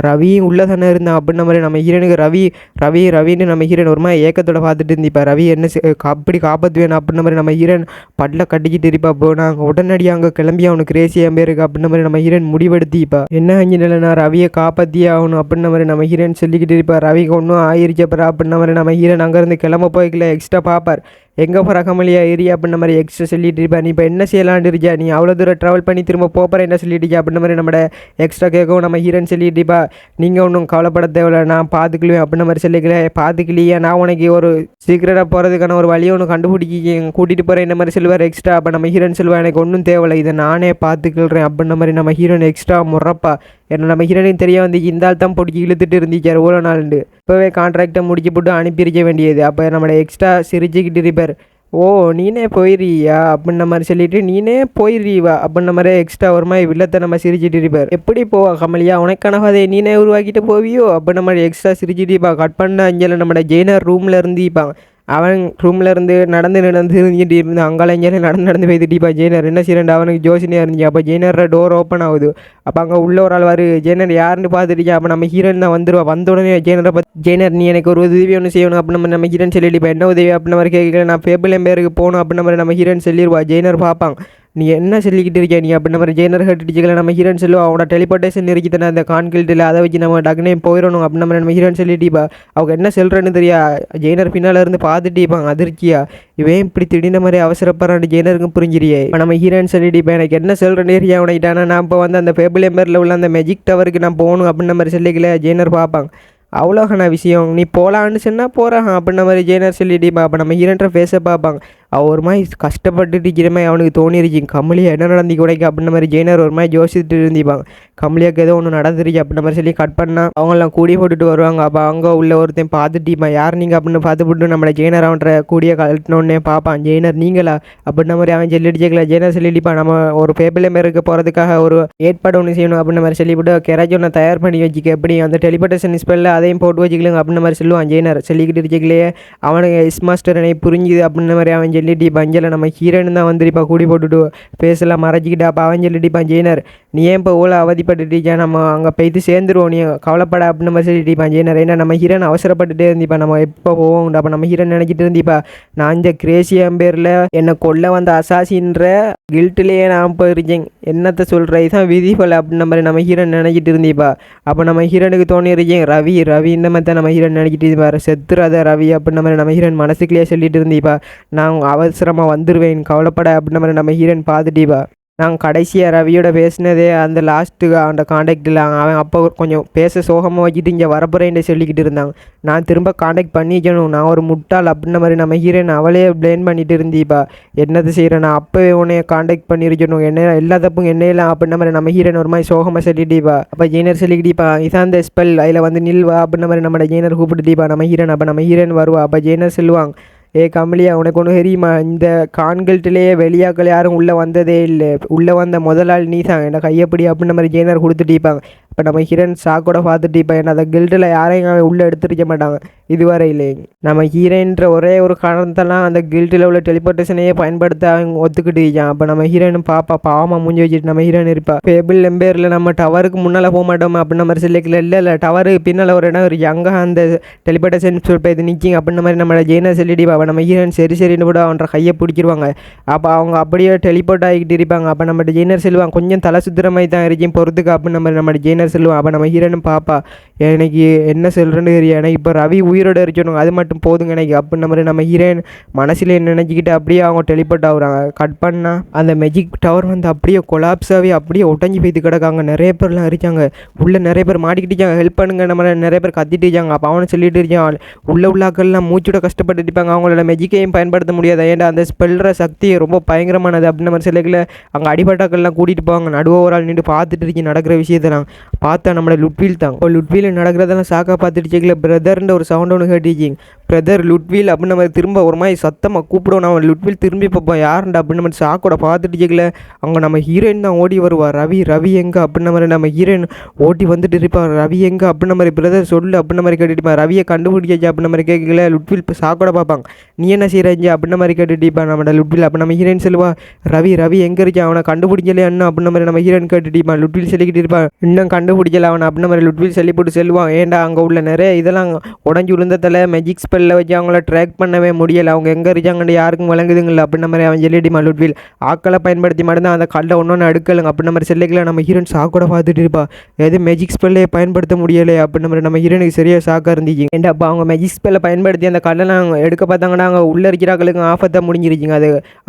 ரவியும் உள்ளே தானே இருந்தான் அப்படின்ற மாதிரி நம்ம ஹீரோனுக்கு ரவின்னு நம்ம ஹீரோன் ஒரு மாதிரி ஏக்கத்தோட பார்த்துட்டு இருந்திப்பா. ரவி என்ன அப்படி காப்பாற்றுவேன் அப்படின்ற மாதிரி நம்ம ஹீரோன் பட்டில் கட்டிக்கிட்டு இருப்பா. போ நாங்கள் உடனடியாக அங்கே கிளம்பி அவனுக்கு கிரேசியாக பேருக்கு அப்படின்ற மாதிரி நம்ம ஹீரோன் முடிவெடுத்திப்பா. என்ன அஞ்சில நான் ரவியை காப்பாற்றியே ஆகணும் அப்படின்ற மாதிரி நம்ம ஹீரோன் சொல்லிக்கிட்டு இருப்பா. ரவிக்கு ஒன்றும் ஆயிருச்சப்பறா அப்படின்ற மாதிரி நம்ம ஹீரோன் அங்கேருந்து கிளம்ப போய்க்கல எக்ஸ்ட்ரா பார்ப்பார். எங்கே போகிற கமலியா ஏரியா அப்படின்ற மாதிரி எக்ஸ்ட்ரா சொல்லிட்டு இருப்பா. நீ இப்போ என்ன செய்யலான்னு இருக்கியா, நீ அவ்வளோ தூரம் ட்ராவல் பண்ணி திரும்ப போகிறேன் என்ன சொல்லிட்டு அப்படின்ற மாதிரி நம்ம எக்ஸ்ட்ரா கேட்கவும் நம்ம ஹீரோன் சொல்லிட்டு இருப்பா. நீங்கள் ஒன்றும் கவலைப்பட தேவையில்ல, நான் பார்த்துக்குவேன் அப்படின்ற மாதிரி சொல்லிக்கல. பார்த்துக்கலையா நான் உனக்கு ஒரு சீக்கிரட்டாக போகிறதுக்கான ஒரு வழியை ஒன்று கண்டுபிடிக்க கூட்டிகிட்டு போகிறேன் இந்த மாதிரி சொல்லுவார் எக்ஸ்ட்ரா. அப்போ நம்ம ஹீரோன் சொல்லுவாள் எனக்கு ஒன்றும் தேவையில்லை, இதை நானே பார்த்துக்கிறேன் அப்படின்ற மாதிரி நம்ம ஹீரோன் எக்ஸ்ட்ரா முறப்பா. ஏன்னா நம்ம ஹீரோனுக்கு தெரிய வந்து இந்த ஆள் தான் பிடிச்சி இழுத்துட்டு இருந்துச்சார் இவ்வளோ நாள்ண்டு. இப்போவே கான்ட்ராக்டை முடிச்சு போட்டு அனுப்பியிருக்க வேண்டியது. அப்போ நம்ம எக்ஸ்ட்ரா சிரிச்சுக்கிட்டு இருப்பார். ஓ நீனே போயிடுறியா அப்படின்ற மாதிரி சொல்லிட்டு நீனே போயிடுறீவா அப்படின்ற மாதிரி எக்ஸ்ட்ரா ஒரு மாதிரி வில்லத்தை நம்ம சிரிச்சிட்டு இருப்பார். எப்படி போவா கமலியா உனக்கான அதை நீனே உருவாக்கிட்டு போவியோ அப்படின்ற மாதிரி எக்ஸ்ட்ரா சிரிச்சிட்டு இருப்பா. கட் பண்ண அஞ்சல நம்ம ஜெயினர் ரூமில் இருந்துப்பாங்க. அவன் ரூமில் இருந்து நடந்து இருந்துட்டு இருந்து அங்கால இங்கே நடந்து போய்த்துட்டிப்பா. ஜெயினர் என்ன செய்யறா அவனுக்கு ஜோசினியாக இருந்துச்சு. அப்போ ஜெயினரோட டோர் ஓப்பன் ஆகுது. அப்போ அங்கே உள்ள ஒரு ஆள் வரு. ஜெயினர் யாருன்னு பார்த்துருக்கா. அப்போ நம்ம ஹீரோன் தான் வந்துடுவா. வந்த உடனே ஜெயினரை பார்த்து ஜெயினர் நீ எனக்கு ஒரு உதவி ஒன்று செய்யணும் அப்படின்னு நம்ம ஹீரோன் சொல்லிட்டு என்ன உதவி அப்படின்ற மாதிரி கேட்கல. நான் பேபிள் பேருக்கு போகணும் அப்படின்ற மாதிரி நம்ம ஹீரோன் சொல்லிடுவா. ஜெயினர் பார்ப்பாங்க. நீ என்ன சொல்லிக்கிட்டு இருக்கியா நீ அப்படின்ற மாதிரி ஜெயினர் கட்டிச்சுக்கல. நம்ம ஹீரோன் சொல்லுவா அவனோட டெலிபோர்டேஷன் இருக்குதுன்னா அந்த கான்கில்ட்டில் அதை வச்சு நம்ம டக்குனே போயிடணும் அப்படின்ற மாதிரி நம்ம ஹீரோன் சொல்லிட்டிப்பா. அவங்க என்ன சொல்கிறேன்னு தெரியா. ஜெயினர் பின்னால் இருந்து பார்த்துட்டிப்பாங்க அதிர்ச்சியா. இவன் இப்படி திடீர்னு மாதிரி அவசரப்படுறான்னு ஜெயினருக்கும் புரிஞ்சிரியே. இப்போ நம்ம ஹீரோன் சொல்லிட்டிப்பா எனக்கு என்ன சொல்கிறேன்னு ஏரியா உனக்கிட்டானா நான் இப்போ வந்து அந்த பேபிள் எம்பரில் உள்ள அந்த மெஜிக் டவருக்கு நான் போகணும் அப்படின்ற மாதிரி சொல்லிக்கல. ஜெயினர் பார்ப்பாங்க. அவ்வளோகண்ணா விஷயம் நீ போகலான்னு சொன்னால் போகிறான் அப்படின்ற மாதிரி ஜெயினர் சொல்லிட்டிப்பா. அப்போ நம்ம ஹீரோன்ற ஃபேஸை பார்ப்பாங்க. அவள் ஒரு மாதிரி கஷ்டப்பட்டுட்டு இருக்கிற மாதிரி அவனுக்கு தோணிருச்சு. கமலியா என்ன நடந்து உடைக்க அப்படின்ற மாதிரி ஜெயினர் ஒரு மாதிரி யோசிச்சுட்டு இருந்திப்பாங்க. கமலியாவுக்கு ஏதோ ஒன்று நடந்துருச்சு அப்படின்ற மாதிரி சொல்லி கட் பண்ணால் அவங்களாம் கூடிய போட்டுட்டு வருவாங்க. அப்போ அங்கே உள்ள ஒருத்தன் பார்த்துட்டிப்பான். யார் நீங்கள் அப்படின்னு பார்த்து போட்டு நம்மளை ஜெயினர் அவன்ற கூடிய கழட்டினோடனே பார்ப்பான். ஜெயினர் நீங்களா அப்படின்ற மாதிரி அவன் சொல்லிடிச்சிக்கல. ஜெயினர் சொல்லிடிப்பான் நம்ம ஒரு பேபிள் மேருக்கு போகிறதுக்காக ஒரு ஏற்பாடு ஒன்று செய்யணும் அப்படின்ற மாதிரி சொல்லிவிட்டு கெராஜ் ஒன்று தயார் பண்ணி வச்சுக்க எப்படி அந்த டெலிபோர்டேஷன் ஸ்பெல்லில் அதையும் போட்டு வச்சுக்கலுங்க அப்படின்ற மாதிரி சொல்லுவான். ஜெயினர் சொல்லிக்கிட்டு இருக்கலையே அவனுக்கு எஸ் மாஸ்டர் என்னை புரிஞ்சுது அப்படின்ற மாதிரி அவன் சொல்லிட்டு பஞ்சல நம்ம ஹீரோன்னு தான் வந்துருப்பா கூடி போட்டுட்டு பேசலாம் மறைச்சிக்கிட்டா. அப்போ அவன் சொல்லிட்டிப்பான் ஜெயினர் நீ ஏன் இப்போ ஓலை அவதிப்பட்டுட்டீச்சா நம்ம அங்கே போய்த்து சேர்ந்துருவோம் நீ கவலைப்பட அப்படின்னு மாதிரி சொல்லிட்டிப்பான் ஜெயினர். ஏன்னா நம்ம ஹீரோன் அவசரப்பட்டுட்டே இருந்திப்பா நம்ம எப்போ போவோம். அப்போ நம்ம ஹீரோன் நினைக்கிட்டு இருந்திப்பா நான் இந்த கிரேசி பேரில் என்னை கொல்ல வந்த அசாசின்ற கில்ட்டிலேயே நான் போயிருக்கேன் என்னத்தை சொல்கிற இதுதான் விதி போல அப்படின்ற மாதிரி நம்ம ஹீரோன் நினைக்கிட்டு இருந்திப்பா. அப்போ நம்ம ஹீரோனுக்கு தோணிருக்கேன் ரவி இந்த மாதிரி தான் நம்ம ஹீரோன் நினைக்கிட்டு இருப்பார். செத்துறாத ரவி அப்படின்ற மாதிரி நம்ம ஹீரோன் மனசுக்குள்ளேயே சொல்லிட்டு இருந்திப்பா. நான் அவசரமாக வந்துடுவேன் கவலைப்பட அப்படின்ற மாதிரி நம்ம ஹீரோன் பார்த்துட்டிப்பா. நான் கடைசியாக ரவியோட பேசினதே அந்த லாஸ்ட்டுக்கு அந்த காண்டாக்டில் அவன் அப்போ கொஞ்சம் பேச சோகமாக வச்சுட்டு இங்கே வரப்போறேன்னு சொல்லிக்கிட்டு இருந்தாங்க. நான் திரும்ப காண்டாக்ட் பண்ணிக்கணும் நான் ஒரு முட்டாள் அப்படின்ற மாதிரி நம்ம ஹீரோயின் அவளே பிளேன் பண்ணிட்டு இருந்தீப்பா. என்னது செய்கிறேன் நான் அப்போவே உன்னைய காண்டாக்ட் பண்ணியிருக்கணும் என்ன எல்லா தப்பும் என்னையெல்லாம் அப்படின்ற மாதிரி நம்ம ஹீரோயின் ஒரு மாதிரி சோகமாக சொல்லிட்டீப்பா. அப்போ ஜெயினர் சொல்லிக்கிட்டீப்பா இதான் அந்த ஸ்பெல் அதில் வந்து நில்வா அப்படின்ற மாதிரி நம்ம ஜெயினர் கூப்பிட்டுட்டீப்பா நம்ம ஹீரோன். அப்போ நம்ம ஹீரோயின் வருவா. அப்போ ஜெயினர் சொல்லுவாங்க ஏ கமலியா உனக்கு ஒன்று தெரியுமா, இந்த கான்கள்ட்டிலேயே வெளியாக்கள் யாரும் உள்ளே வந்ததே இல்லை, உள்ளே வந்த முதலாளி நீ தான், என்ன கையப்படி அப்படின்ற மாதிரி ஜெயினர் கொடுத்துட்டீப்பாங்க. இப்போ நம்ம ஹீரோயின் சாக்கோட பார்த்துட்டு இப்போ என்ன அந்த கில்டில் யாரையும் அவன் உள்ளே எடுத்துருக்க மாட்டாங்க இதுவரை இல்லை. நம்ம ஹீரோயின்ற ஒரே ஒரு காரணத்தெல்லாம் அந்த கில்டில் உள்ள டெலிபோர்டேஷனையே பயன்படுத்த அவங்க ஒத்துக்கிட்டு இருக்கான். அப்போ நம்ம ஹீரோயின் பாப்பா பாவமாக மூஞ்சி வச்சுட்டு நம்ம ஹீரோயின் இருப்பா, ஃபேபிள் எம்பேரில் நம்ம டவருக்கு முன்னால் போக மாட்டோம் அப்படின்ற மாதிரி சொல்லிக்கல. இல்லை டவருக்கு பின்னால் ஒரு இடம் இருக்குது, அங்கே அந்த டெலிபோர்டேஷன் சொல்லிட்டு இது நிற்கிங்க அப்படின்ற மாதிரி நம்ம ஜெயினர் சொல்லிடிப்பா. அப்போ நம்ம ஹீரோயின் சரின்னு கூட அவன்ற கையை பிடிச்சிருவாங்க. அப்போ அவங்க அப்படியே டெலிபோர்ட் ஆகிக்கிட்டு இருப்பாங்க. அப்போ நம்ம ஜெயினர் செல்வாங்க கொஞ்சம் தலை சுத்துற மாதிரி தான் இருக்கும் பொறுத்துக்கு அப்படின்னு நம்ம ஜெயினர் சொல்லுவான். அப்போ நம்ம ஹீரோனும் பாப்பா எனக்கு என்ன சொல்கிறேன்னு தெரியும், எனக்கு இப்போ ரவி உயிரோடு இருக்கணும் அது மட்டும் போதுங்க எனக்கு அப்படின்ற மாதிரி நம்ம ஹீரோயின் மனசில் நினச்சிக்கிட்டு அப்படியே அவங்க டெலிபோர்ட் ஆகுறாங்க. கட் பண்ணால் அந்த மேஜிக் டவர் வந்து அப்படியே கொலாப்ஸாகவே அப்படியே உடஞ்சி போய்த்து கிடக்காங்க. நிறைய பேர்லாம் இருக்காங்க உள்ளே, நிறைய பேர் மாட்டிக்கிட்டாங்க, ஹெல்ப் பண்ணுங்க நம்ம நிறைய பேர் கத்திட்டு இருக்காங்க. அப்போ அவனை சொல்லிட்டு இருக்கான் உள்ளாக்கள்லாம் மூச்சோட கஷ்டப்பட்டு இருப்பாங்க, அவங்களோட மெஜிக்கையும் பயன்படுத்த முடியாது, ஏன்டா அந்த ஸ்பெல்ற சக்தி ரொம்ப பயங்கரமானது அப்படின்ற மாதிரி சிலைகளை அங்கே அடிபட்டாக்கள்லாம் கூட்டிகிட்டு போவாங்க. நடுவ ஒரு ஆள் நின்று பார்த்துட்டு இருக்கீங்க நடக்கிற விஷயத்தெல்லாம் பார்த்தா நம்மளோட லுட்வீல் தான். லுட்வீல் நடக்கிறதெல்லாம் சாக்கா பார்த்துட்டு இருக்கல, பிரதர்ன்ற ஒரு சவுண்ட் ஒன்று கேட்டுச்சிங்க, பிரதர் லுட்வீல் அப்படின்னு நம்ம திரும்ப ஒரு மாதிரி சத்தமாக கூப்பிடுவோம். நம்ம லுட்வீல் திரும்பி பார்ப்போம் யாருண்டா அப்படின்னு நம்ம சாக்கோட பார்த்துட்டு இருக்கல. அங்கே நம்ம ஹீரோயின் தான் ஓடி வருவார், ரவி எங்கே அப்படின்ன மாதிரி நம்ம ஹீரோயின் ஓட்டி வந்துட்டு இருப்பார், ரவி எங்கே அப்படின்ன மாதிரி பிரதர் சொல்லு அப்படின்ன மாதிரி கேட்டுட்டுப்பா. ரவியை கண்டுபிடிச்சி அப்படின்ன மாதிரி கேட்கல. லுட்வீல் இப்போ சாக்கோட பார்ப்பாங்க, நீ என்ன செய்கிறாங்க அப்படின்ன மாதிரி கேட்டுட்டிப்பா நம்ம லுட்வீல். அப்போ நம்ம ஹீரோயின் சொல்லுவா ரவி எங்கே இருக்கா அவனை கண்டுபிடிக்கலையா என்ன அப்படின்ன மாதிரி நம்ம ஹீரோயின் கேட்டுட்டிப்பா. லுட்வீல் சொல்லிக்கிட்டு இருப்பான் இன்னும் கண்டுபிடிக்கல அவனை அப்படின்ன மாதிரி லுட்வீல் சொல்லி போட்டு செல்வான். ஏன்டா அங்கே உள்ள நிறைய இதெல்லாம் உடஞ்சி விழுந்ததில் மேஜிக் ஸ்பெல்லில் வச்சு அவங்கள ட்ராக் பண்ணவே முடியலை, அவங்க எங்கே இருக்காங்கன்னு யாருக்கும் விளங்குதுங்களா அப்படின்ன மாதிரி அவன் சொல்லிடிமா. லுட்வீல் ஆக்களை பயன்படுத்தி மட்டும்தான் அந்த கல்லை ஒன்று அடுக்கலுங்க அப்படின்ன மாதிரி சொல்லிக்கல. நம்ம ஹீரோயின் சாக்கோட பார்த்துட்டு இருப்பா, எது மேஜிக் ஸ்பெல்லே பயன்படுத்த முடியலை அப்படின்ன மாதிரி நம்ம ஹீரோனுக்கு சரியாக சாக்காக இருந்துச்சு. ஏன்டா அப்போ அவங்க மேஜிக் ஸ்பெல்லை பயன்படுத்தி அந்த கல்லெல்லாம் எடுக்க பார்த்தாங்கன்னா அவங்க உள்ளே இருக்கிறாக்களுக்கு ஆஃபத்தாக முடிஞ்சிருச்சிங்க.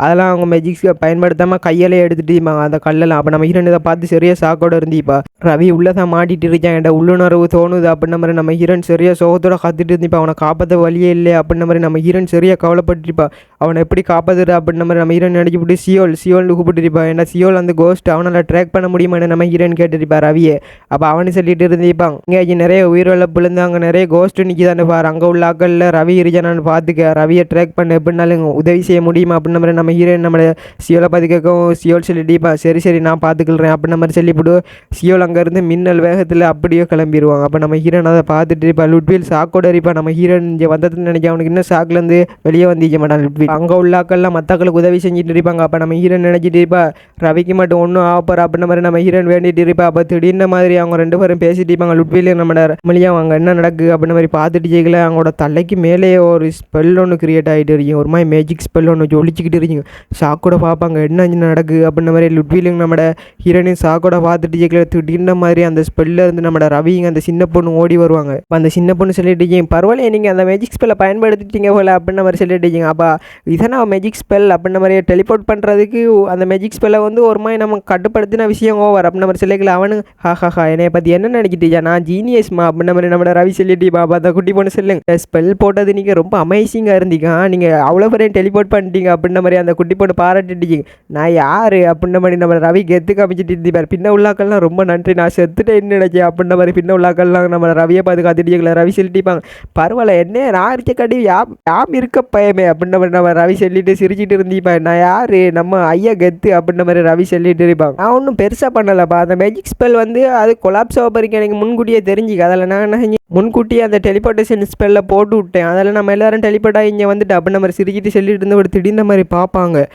அதெல்லாம் அவங்க மேஜிக் பயன்படுத்தாமல் கையாலே எடுத்துட்டு அந்த கல்லெல்லாம். அப்போ நம்ம ஹீரோன் இதை பார்த்து சரியாக சாக்கோட இருந்திப்பா. ரவி உள்ளே தான் மாட்டிட்டு இருக்கான், என்ட உள்ளுணர்வு தோணுது அப்படின்ன மாதிரி நம்ம ஹீரோன் சரியாக சோகத்தோட காத்துட்டு இருந்திப்பா. அவனை காப்பாற்ற வழியே இல்லை அப்படின்ன மாதிரி நம்ம ஹீரோன் சரியாக கவலைப்பட்டுருப்பா. அவனை எப்படி காப்பாற்றுற அப்படின்ன மாதிரி நம்ம ஹீரோன் நினச்சிப்பட்டு சியோல்னு கூப்பிட்டுருப்பா. ஏன்னா சியோல் அந்த கோஸ்ட் அவனால் ட்ராக் பண்ண முடியுமான்னு நம்ம ஹீரோன் கேட்டுருப்பா ரவியை. அப்போ அவனு சொல்லிட்டு இருந்திப்பாங்க இங்கே நிறைய உயிரிழப்பு அங்கே நிறைய கோஸ்ட் நிற்கிதான்னு பாரு, அங்கே உள்ள ஆக்களில் ரவி இருக்கானு பார்த்துக்க, ரவியை ட்ராக் பண்ண எப்படினாலும் உதவி செய்ய முடியுமா அப்படின்ன மாதிரி நம்ம ஹீரோயின் நம்ம சியோலை பார்த்து கேட்கவும் சியோல் சொல்லிட்டிப்பா சரி நான் பார்த்துக்கிறேன் அப்படின்ன மாதிரி சொல்லிவிட்டு சியோல் அங்கேருந்து மின்னல் வேகத்தில் அப்படியே கிளம்பிடுவாங்க. அப்போ நம்ம ஹீரோன் அதை பார்த்துட்டு இருப்பா. லுட்வீல் சாக்கோட இருப்பா. நம்ம ஹீரோன் இங்கே வந்ததுன்னு நினைக்க அவனுக்கு இன்னும் சாக்குலேருந்து வெளியே வந்திக்க மாட்டான் லுட்வீல். அங்கே உள்ளாக்கள்லாம் மற்றக்களுக்கு உதவி செஞ்சுட்டு இருப்பாங்க. அப்போ நம்ம ஹீரோன் நினச்சிட்டு இருப்பா ரவிக்கு மட்டும் ஒன்றும் ஆப்பர் அப்படின்ன மாதிரி நம்ம ஹீரோன் வேண்டிட்டு இருப்பா. அப்போ திடீர்னு மாதிரி அவங்க ரெண்டு பேரும் பேசிட்டு இருப்பாங்க. லுட்வீல் நம்ம மொழியாக அவங்க என்ன நடக்குது அப்படின்ன மாதிரி பார்த்துட்டு ஜெயிக்கல. அவங்களோட தலைக்கு மேலே ஒரு ஸ்பெல் ஒன்று கிரியேட் ஆகிட்டு இருக்கீங்க, ஒரு மாதிரி மேஜிக் ஸ்பெல் ஒன்று ஒழிச்சிக்கிட்டு இருக்கீங்க. சாக்கோட பார்ப்பாங்க என்ன நடக்குது அப்படின்ன மாதிரி. லுட்வீலுங்க நம்ம ஹீரோனையும் சாக்கோட பார்த்துட்டு ஜெயிக்கல. திடீர்னு மாதிரி அந்த ஸ்பெல்ல இருந்து நம்ம ரவிங்க அந்த சின்ன பொண்ணு ஓடி வருவாங்க. அப்போ அந்த சின்ன பொண்ணு சொல்லிட்டு பரவாயில்ல நீங்கள் அந்த மேஜிக் ஸ்பெல்லை பயன்படுத்திட்டீங்க போல அப்படின்ன மாதிரி சொல்லிட்டு அப்போ இதனா மேஜிக் ஸ்பெல் அப்படின்ன மாதிரி டெலிபோர்ட் பண்ணுறதுக்கு அந்த மேஜிக் ஸ்பெல்லை வந்து ஒரு மாதிரி நம்ம கட்டுப்படுத்தின விஷயம் ஓவர் அப்படின்ன மாதிரி சொல்லிக்கல. அவனு ஹா என்னைய பற்றி என்ன நினைக்கிட்டீங்க, நான் ஜீனியஸ்மா அப்படின்ன மாதிரி நம்ம ரவி சொல்லிட்டு பாப்பா அந்த குட்டி பொண்ணு சொல்லுங்க ஸ்பெல் போட்டது நீங்கள் ரொம்ப அமேசிங்காக இருந்தீங்க, நீங்கள் அவ்வளோ பேரையும் டெலிபோர்ட் பண்ணிட்டீங்க அப்படின்ன மாதிரி அந்த குட்டி பொண்ணு பாராட்டிட்டீங்க. நான் யார் அப்படின்ன மாதிரி நம்ம ரவி கெத்து காமிச்சிட்டு இருந்தீப்பார். பின்ன உள்ளாக்கள்லாம் ரொம்ப நன்றி, நான் செத்துட்டேன்னு நினைச்சேன் அப்படின்ன மாதிரி பின்ன உள்ளாக்கள்லாம் நம்ம ரவியை பார்த்து காத்துட்டீங்களா. ரவி சொல்லிட்டிப்பாங்க பரவாயில்ல என்ன நான் இருக்க காட்டி யாம் இருக்க பயமே அப்படின்ன மாதிரி நம்ம ரவி சொல்லிட்டு சிரிச்சிட்டு இருந்தீப்பா. நான் யார் நம்ம ஐயா கெத்து அப்படின்ன மாதிரி ரவி சொல்லிட்டு இருப்பாங்க. நான் ஒன்றும் பெருசாக பண்ணலப்பா, அந்த மேஜிக் ஸ்பெல் வந்து அது கொலாப்ஸ் ஆக போறீங்க எனக்கு முன்கூட்டியே தெரிஞ்சுக்க, அதில் நான் முன்கூட்டியே அந்த டெலிபோர்டேஷன் ஸ்பெல்ல போட்டு விட்டேன், அதில் நம்ம எல்லாரும் டெலிபோர்ட் ஆகி இங்கே வந்துட்டு அப்படின்ன மாதிரி சிரிச்சிட்டு சொல்லிட்டு இருந்து ஒரு திடீர்னு மாதிரி பார்ப்பாங்க.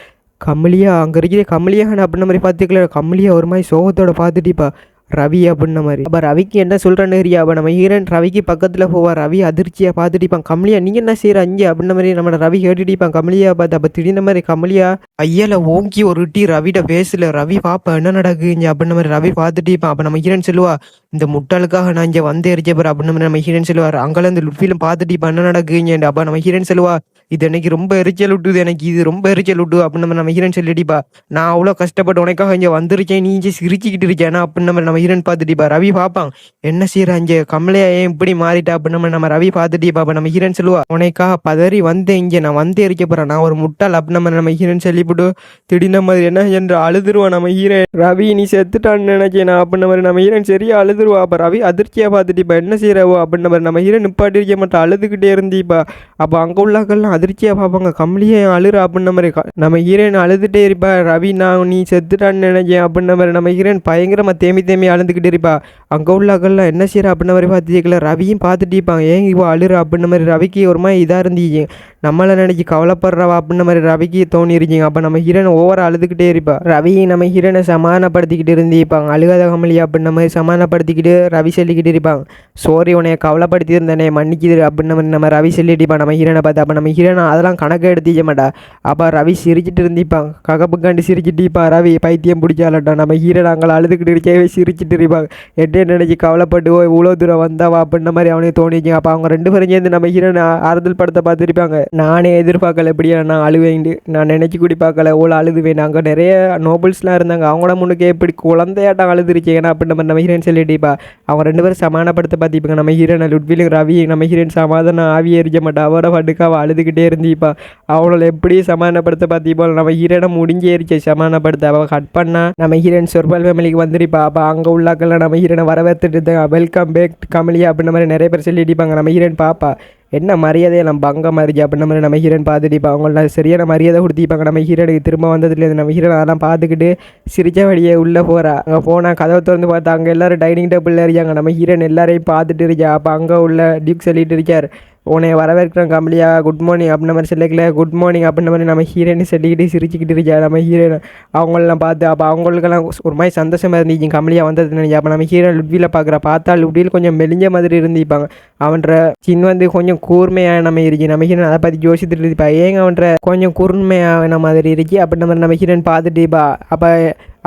கமலியா அங்கே இருக்கிற கமலியான்னு அப்படின்ன மாதிரி பார்த்துக்கல. கமலியா ஒரு மாதிரி சோகத்தோட பார்த்துட்டிப்பா ரவி அப்படின்ன மாதிரி. அப்போ ரவிக்கு என்ன சொல்கிறேன்னு தெரியா. அப்போ நம்ம ஹீரோயின் ரவிக்கு பக்கத்தில் போவார். ரவி அதிர்ச்சியாக பார்த்துட்டிப்பான். கமலியா நீங்கள் என்ன செய்கிற அங்கே அப்படின்ன மாதிரி நம்ம ரவி கேட்டுட்டிப்பான் கமலியா பார்த்து. அப்போ திடீர்னு மாதிரி கமலியா ஐயால ஓங்கி ஒரு டீ ரவிட பேசல. ரவி பாப்பா என்ன நடக்குங்க அப்படின்ன மாதிரி ரவி பார்த்துட்டிப்பான். அப்போ நம்ம ஹீரோயின் சொல்லுவா இந்த முட்டாளுக்காக நான் இங்கே வந்து எரிச்சப்பற அப்படின்னு மாதிரி நம்ம ஹீரோயின் சொல்லுவார். அங்கெல்லாம் இந்த லுட்ஃபிலும் பார்த்துட்டிப்பா என்ன நடக்குங்க. அப்போ நம்ம ஹீரோயின் சொல்லுவா இது எனக்கு ரொம்ப எரிச்சல் விட்டுது, எனக்கு இது ரொம்ப எரிச்சல் விட்டு அப்படின்னு நம்ம ஹீரோயின் சொல்லிட்டிப்பா. நான் அவ்வளோ கஷ்டப்பட்டு உனக்காக இங்கே வந்திருக்கேன், நீ இங்கே சிரிச்சுக்கிட்டு இருக்கேன்னா அப்படின்னு நம்ம ஹீரோயின் பார்த்துட்டிப்பா. ரவி பார்ப்பான் என்ன செய்யற இங்கே கமலையா ஏன் இப்படி மாறிட்டா அப்படின்னு நம்ம ரவி பார்த்துட்டிப்பா. அப்போ நம்ம ஹீரோயின் சொல்லுவா உனக்காக பதறி வந்தேன், இங்கே நான் வந்து எரிக்க போறேன், நான் ஒரு முட்டாள் அப்படின்னு நம்ம ஹீரோயின் சொல்லிவிட்டு திடீர்னு மாதிரி என்ன என்று அழுதுருவான் நம்ம ஹீரோயின். ரவி நீ செத்துட்டான்னு நினைச்சேன் அப்படின்னு மாதிரி நம்ம ஹீரோயின் சரியா அழுதுருவா. அப்போ ரவி அதிர்ச்சியாக பார்த்துட்டிப்பா என்ன செய்யறவோ அப்படின்னு நம்ம ஹீரோயின் நிப்பாட்டி இருக்க மாட்டா அழுதுகிட்டே இருந்தீப்பா. அப்போ அங்கே உள்ளாக்கள்லாம் அதிர்ச்சியாக பார்ப்பாங்க. கமலியே அழுற அப்படின்ன மாதிரி நம்ம ஹீரோயின் அழுதுகிட்டே இருப்பா. ரவி நான் நீ செத்துட்டான்னு நினைச்சேன் அப்படின்ன மாதிரி நம்ம ஹீரோயின் பயங்கரமாக தேம்பி அழுந்துக்கிட்டு இருப்பா. அங்கே உள்ள அகல்லாம் என்ன செய்யற அப்படின்ன மாதிரி பார்த்து கேட்கல. ரவியும் பார்த்துட்டு இருப்பாங்க ஏன் இவ அழுற அப்படின்ன மாதிரி. ரவிக்கு ஒரு மாதிரி இதாக இருந்துச்சு, நம்மளை நினைச்சி கவலைப்படுறவா அப்படின்ன மாதிரி ரவிக்கு தோணிருச்சிங்க. அப்போ நம்ம ஹீரோயின் ஓவராக அழுதுகிட்டே இருப்பா. ரவி நம்ம ஹீரோனை சமாதானப்படுத்திக்கிட்டு இருப்பாங்க. அழுகாத கமலி அப்படின்ன மாதிரி சமாதானப்படுத்திக்கிட்டு ரவி சொல்லிக்கிட்டு இருப்பாங்க. சோரி உன்னைய கவலைப்படுத்தி இருந்தேனே மன்னிக்கிது அப்படின்ன மாதிரி நம்ம ரவி சொல்லிட்டு இருப்பான் நம்ம ஹீரோனை பார்த்து. அப்போ நம்ம ஹீரோனை அதெல்லாம் கணக்கு எடுத்திக்க மாட்டா. அப்போ ரவி சிரிச்சிட்டு இருந்திப்பாங்க. ககப்புக்காண்டி சிரிச்சிட்டு இருப்பான். ரவி பைத்தியம் பிடிச்சாலட்டா நம்ம ஹீரோனை அங்கே அழுதுகிட்டு இருக்கவே சிரிச்சிட்டு இருப்பாங்க. எட்டே நினைச்சி கவலைப்பட்டு இவ்வளோ தூரம் வந்தாவா அப்படின்ன மாதிரி அவனே தோணிச்சு. அப்போ அவங்க 2 பேரும் சேர்ந்து நம்ம ஹீரோனை ஆறுதல் படத்தை பார்த்துருப்பாங்க. நானே எதிர்பார்க்கல எப்படியா நான் அழுவேண்டு, நான் நினச்சி கூடி பார்க்கல ஓல அழுதுவேன். அங்கே நிறைய நோபல்ஸ்லாம் இருந்தாங்க, அவங்கள முன்னுக்கு எப்படி குழந்தையாட்டம் அழுதுருச்சு ஏன்னா அப்படின்ற மாதிரி நம்ம ஹீரோயின் சொல்லிட்டுப்பா. அவங்க 2 பேரும் சமாதானப்படுத்த பார்த்திப்பாங்க. நம்ம ஹீரோனை லுட்விலும் ரவி நம்ம ஹீரோயின் சமாதானம் ஆவியே எரிக்க மாட்டா. அவரோட பட்டுக்கு அவள் அழுதுகிட்டே இருந்திப்பா. அவளை எப்படி சமாதானப்படுத்த பார்த்திப்போம். நம்ம ஹீரோனை முடிஞ்சேறிச்சு சமாதானப்படுத்த. அவள் கட் பண்ணா நம்ம ஹீரோயின் சொர்பால் ஃபேமிலிக்கு வந்துருப்பா. அப்போ அங்கே உள்ளாக்கெல்லாம் நம்ம ஹீரோனை வரவேற்றுட்டு வெல்கம் பேக் கமலியா அப்படின்ற மாதிரி நிறைய பேர் சொல்லிட்டிப்பாங்க. நம்ம ஹீரோயின் பாப்பா என்ன மரியாதையை நம்ம பங்க மாறிச்சு அப்படின்ற மாதிரி நம்ம ஹீரோயின் பார்த்துட்டு அவங்கள சரியான மரியாதை கொடுத்திப்பாங்க. நம்ம ஹீரோனுக்கு திரும்ப வந்ததுலேருந்து நம்ம ஹீரோன் அதெல்லாம் பார்த்துக்கிட்டு சிரிச்ச வழியே உள்ளே போகிறா. அங்கே போனால் கதவை திறந்து பார்த்தா அங்கே எல்லோரும் டைனிங் டேபிளில் இருக்காங்க. நம்ம ஹீரோயின் எல்லாரையும் பார்த்துட்டு இருக்கா. அப்போ அங்கே உள்ள டியூக் சொல்லிட்டு இருக்கார் உன்னை வரவேற்கிறோம் கமலியா குட் மார்னிங் அப்படின்ற மாதிரி சொல்லிக்கல. குட் மார்னிங் அப்படின்ற மாதிரி நம்ம ஹீரோயினை சொல்லிக்கிட்டு சிரிச்சுக்கிட்டு இருக்கா நம்ம ஹீரோயின். அவங்களெல்லாம் பார்த்து அப்போ அவங்களுக்கெல்லாம் ஒரு மாதிரி சந்தோஷமாக இருந்துச்சு கமலியா வந்தது நினைச்சு. அப்போ நம்ம ஹீரோயின் லுட்வியில் பார்க்குறா. பார்த்தா லுட்வியில் கொஞ்சம் மெலிஞ்ச மாதிரி இருந்திப்பாங்க. அவன்ற சின்ன வந்து கொஞ்சம் கூர்மையான நம்ம இருக்கு. நம்ம ஹீரோயின் அதை பற்றி யோசிச்சுட்டு இருப்பா. ஏங்க அவன்ற கொஞ்சம் கூர்மையான மாதிரி இருக்கு அப்படின்ற மாதிரி நம்ம ஹீரோயின் பார்த்துட்டுப்பா. அப்போ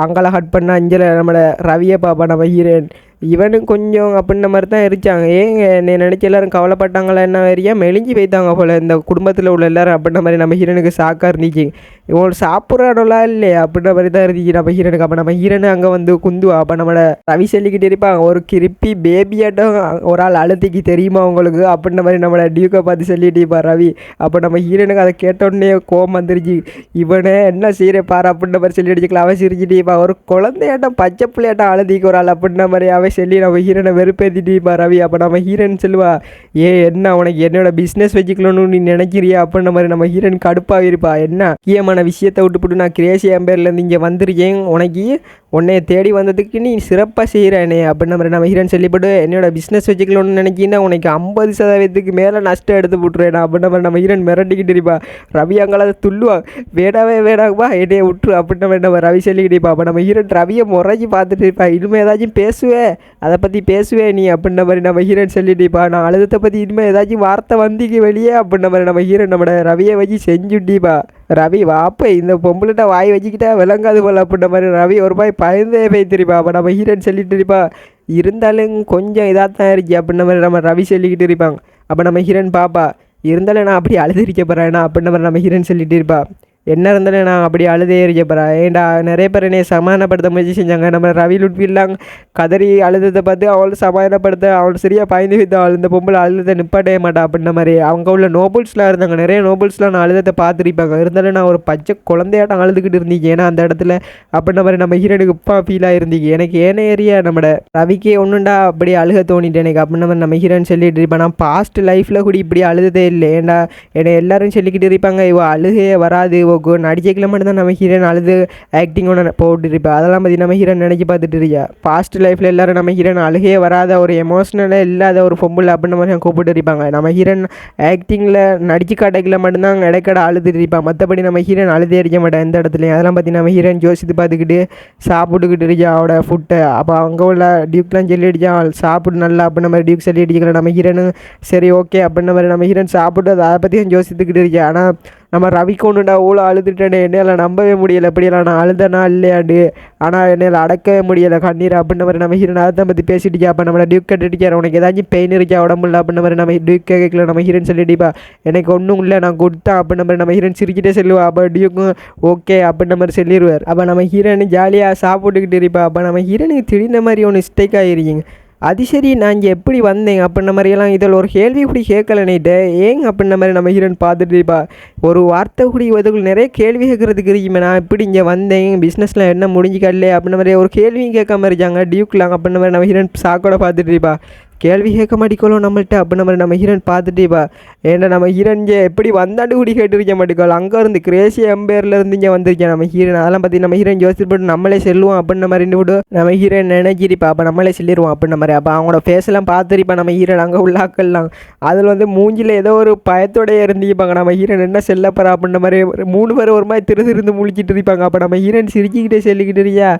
அங்கெல்லாம் ஹட் பண்ணால் அஞ்சலை நம்மளை ரவியை பார்ப்பா நம்ம ஹீரோயின். இவனும் கொஞ்சம் அப்படின்ற மாதிரி தான் இருக்காங்க. ஏங்க என்னை நினச்சி எல்லோரும் கவலைப்பட்டாங்களா என்ன வரையா மெலிஞ்சு போய்த்தாங்க போல் இந்த குடும்பத்தில் உள்ள எல்லோரும் அப்படின்ற மாதிரி நம்ம ஹீரோனுக்கு சாக்காக இருந்துச்சு. இவங்க சாப்பிட்றாடலாம் இல்லையா அப்படின்ற மாதிரி தான் இருந்துச்சு நம்ம ஹீரோனுக்கு. அப்போ நம்ம ஹீரோனு அங்கே வந்து குந்துவா. அப்போ நம்மளை ரவி சொல்லிக்கிட்டு இருப்பாங்க ஒரு கிரிப்பி பேபியாட்டம் ஒரு ஆள் அழுத்திக்கு தெரியுமா உங்களுக்கு அப்படின்ற மாதிரி நம்மளை டியூக்கை பார்த்து சொல்லிட்டு இருப்பா ரவி. அப்போ நம்ம ஹீரோனுக்கு அதை கேட்டோடனே கோவம் வந்துருச்சு. இவனே என்ன செய்கிற பாரு அப்படின்ற மாதிரி சொல்லி அடிச்சுக்கலாம். அவன் சிரிச்சிட்டு இருப்பா. ஒரு குழந்தையாட்டம் பச்சை பிள்ளையாட்டம் அழுதிக்கு ஒரு ஆள் அப்படின்ற மாதிரி அவன் சொல்லி நம்ம ஹீரோனை வெறுப்பேற்றிட்டு இருப்பா ரவி. அப்போ நம்ம ஹீரோயின் சொல்லுவா என்ன உனக்கு என்னோட பிஸ்னஸ் வச்சுக்கணும்னு நீ நினைக்கிறியா அப்படின்ற மாதிரி நம்ம ஹீரோயின் கடுப்பாக இருப்பா. என்ன முக்கியமான விஷயத்தை விட்டுவிட்டு நான் கிரேசி எம்பேர்லேருந்து இங்கே வந்திருக்கேன், உனக்கு உன்னைய தேடி வந்ததுக்கு நீ சிறப்பாக செய்கிற என்னை அப்படின்ற மாதிரி நம்ம ஹீரோயின் சொல்லிவிட்டு என்னோட பிஸ்னஸ் வச்சுக்கணும்னு நினைக்கின்னா உனக்கு 50% மேலே நஷ்டம் எடுத்து விட்ருவேன் அப்படின்ற மாதிரி நம்ம ஹீரோயின் மிரட்டிக்கிட்டு இருப்பா. ரவி அங்கெல்லாம் துள்ளுவா. வேடாவா என்னைய விட்டுரு அப்படின்ற மாதிரி நம்ம ரவி சொல்லிக்கிட்டு இருப்பா. அப்போ நம்ம ஹீரோயின் ரவியை முறைச்சி பார்த்துட்டு இருப்பா. இனிமேல் ஏதாச்சும் பேசுவேன் அதை பற்றி பேசுவேன் நீ அப்படின்ற மாதிரி நம்ம ஹீரோயின் சொல்லிட்டுப்பா. நான் அழுதத்தை பற்றி இனிமேல் ஏதாச்சும் வார்த்தை வந்திக்கு வெளியே அப்படின்ற மாதிரி நம்ம ஹீரோயின் நம்மளோட ரவியை வச்சு செஞ்சுட்டிப்பா. ரவி வாப்ப இந்த பொம்பளைட்ட வாய் வச்சுக்கிட்டா விளங்காது போல் அப்படின்ற மாதிரி ரவி ஒரு மாதிரி பயந்தே போய்த்திருப்பா. அப்போ நம்ம ஹீரோயின் சொல்லிட்டு இருப்பா. இருந்தாலும் கொஞ்சம் இதாக தான் இருக்கு அப்படின்ற மாதிரி நம்ம ரவி சொல்லிக்கிட்டு இருப்பாங்க. அப்போ நம்ம ஹீரோயின் பாப்பா இருந்தாலும் நான் அப்படி அழுதுரிக்க போகிறேன்னா அப்படின்ற மாதிரி நம்ம ஹீரோயின் சொல்லிட்டு இருப்பா. என்ன இருந்தாலும் நான் அப்படி அழுதே இருக்கப்பறேன். ஏன்டா நிறைய பேர் என்னை சமாதானப்படுத்த முயற்சி செஞ்சாங்க. நம்ம ரவி லுட்வில்லாம் கதறி அழுததை பார்த்து அவளை சமாதானப்படுத்த அவள் சரியாக பயந்து வைத்து அவள் இந்த பொம்பளை அழுதத்தை நிப்பாட்டவே மாட்டா அப்படின்ற மாதிரி. அவங்க உள்ள நோபல்ஸ்லாம் இருந்தாங்க, நிறைய நோபல்ஸ்லாம் நான் அழுதத்தை பார்த்துருப்பாங்க. இருந்தாலும் நான் ஒரு பச்சை குழந்தையாட்டம் அழுதுகிட்டு இருந்தீங்க ஏன்னா அந்த இடத்துல அப்படின்ற மாதிரி நம்ம ஹீரோனுக்கு இப்போ ஃபீலாக இருந்தீங்க. எனக்கு ஏன ஏரியா நம்ம ரவிக்கே ஒன்றுண்டா அப்படி அழுக தோணிட்டு எனக்கு அப்படின்ற மாதிரி நம்ம ஹீரோன்னு சொல்லிட்டு இருப்பேன். நான் பாஸ்ட் லைஃப்பில் கூட இப்படி அழுததே இல்லை. ஏன்டா என்னை எல்லோரும் சொல்லிக்கிட்டு இருப்பாங்க இவ அழுகையே வராது நடிச்சிக்கல மட்டும் தான் நம்ம ஹீரோயின் அழுது ஆக்டிங் ஒன்று போட்டுருப்பா. அதெல்லாம் பற்றி நம்ம ஹீரோயின் நினச்சி பார்த்துட்டு இருக்கா. பாஸ்ட் லைஃப்பில் எல்லோரும் நம்ம ஹீரோயின் அழுகையே வராத ஒரு எமோஷ்னலாக இல்லாத ஒரு பொம்பளை அப்படின்ற மாதிரி கூப்பிட்டு இருப்பாங்க. நம்ம ஹீரோயின் ஆக்டிங்கில் நடிச்சு காட்டக்கில் மட்டும்தான் இடைக்கடை அழுதுட்டு இருப்பான். மற்றபடி நம்ம ஹீரோயின் அழுதே இருக்க மாட்டேன் எந்த இடத்துலையும். அதெல்லாம் பற்றி நம்ம ஹீரோயின் யோசித்து பார்த்துக்கிட்டு சாப்பிட்டுக்கிட்டு இருக்கா அவட ஃபுட்டை. அப்போ அங்கே உள்ள டியூக்லாம் சொல்லி அடிச்சா சாப்பிட்டு நல்லா அப்படின்ற மாதிரி டியூக் சொல்லி அடிக்கல. நம்ம ஹீரோனு சரி ஓகே அப்படின்ற மாதிரி நம்ம ஹீரோயின் சாப்பிட்டு அதை பற்றியும் யோசித்துக்கிட்டு இருக்கேன். ஆனால் நம்ம ரவிக்கு ஒன்றுடா அவ்வளோ அழுதுட்டேனே என்னால் நம்பவே முடியலை எப்படியெல்லாம் நான் அழுதனா இல்லையாண்டு. ஆனால் என்னால் அடக்கவே முடியலை கண்ணீர் அப்படின்ற மாதிரி நம்ம ஹீரோன் அதை பற்றி பேசிட்டு. அப்போ நம்ம டியூக் கட்டிருக்காரு உனக்கு ஏதாச்சும் பெயின் இருக்கா உடம்புல அப்படின்ற மாதிரி நம்ம டியூக் கேட்கல. நம்ம ஹீரோன் சொல்லிட்டுப்பா எனக்கு ஒன்றும் இல்லை நான் கொடுத்தேன் அப்படின்ற மாதிரி நம்ம ஹீரோன் சிரிக்கிட்டே சொல்லுவா. அப்போ டியூக்கும் ஓகே அப்படின்ற மாதிரி சொல்லிடுவார். அப்போ நம்ம ஹீரோனு ஜாலியாக சாப்பிட்டுக்கிட்டு இருப்பா. அப்போ நம்ம ஹீரோனுக்கு திடீர்ந்த மாதிரி ஒன்று மிஸ்டேக் ஆகிருக்கீங்க. அது சரி நான் இங்கே எப்படி வந்தேன் அப்படின்ற மாதிரியெல்லாம் இதில் ஒரு கேள்வி இப்படி கேட்கலன்னுட்டு ஏங்க அப்படின்ற மாதிரி நம்ம ஹீரோன் பார்த்துட்டு இருப்பா. ஒரு வார்த்தை கூடி இதுக்குள்ள நிறைய கேள்வி கேட்குறதுக்கு இருக்குமே. நான் இப்படி இங்கே வந்தேன் பிஸ்னஸில் என்ன முடிஞ்சிக்கல அப்படின்ற மாதிரி ஒரு கேள்வியும் கேட்காம இருக்காங்க டியூக்லாம் அப்படின்ற மாதிரி நம்ம ஹீரோன் சாக்கோட பார்த்துட்டு இருப்பா. கேள்வி கேட்க மாட்டிக்கோளோ நம்மள்ட்ட அப்படின்ற மாதிரி நம்ம ஹீரோயின் பார்த்துட்டேப்பா. ஏன்னா நம்ம ஹீரோயின் இங்கே எப்படி வந்தாண்டு கூடி கேட்டுருக்க மாட்டிக்கோளோ, அங்கே இருந்து கிரேசி எம்பையர்லேருந்து இங்கே வந்திருக்கேன் நம்ம ஹீரோயின். அதெல்லாம் பற்றி நம்ம ஹீரோயின் யோசிச்சு போட்டு நம்மளே செல்லுவோம் அப்படின்ற மாதிரி விட்டு நம்ம ஹீரோயின் நினைச்சிருப்பா. அப்போ நம்மளே சொல்லிடுவோம் அப்படின்ற மாதிரி. அப்போ அவங்களோட ஃபேஸ்லாம் பார்த்துருப்பா நம்ம ஹீரோயின். அங்கே உள்ளாக்கள்லாம் அதில் வந்து மூஞ்சில் ஏதோ ஒரு பயத்தோடைய இருந்திருப்பாங்க. நம்ம ஹீரோயின் என்ன செல்லப்பறா அப்படின்ற மாதிரி 3 பேர் ஒரு மாதிரி திருந்து முழிச்சிட்டு இருப்பாங்க. அப்போ நம்ம ஹீரோயின் சிரிச்சிக்கிட்டே சொல்லிக்கிட்டு இருக்கியா,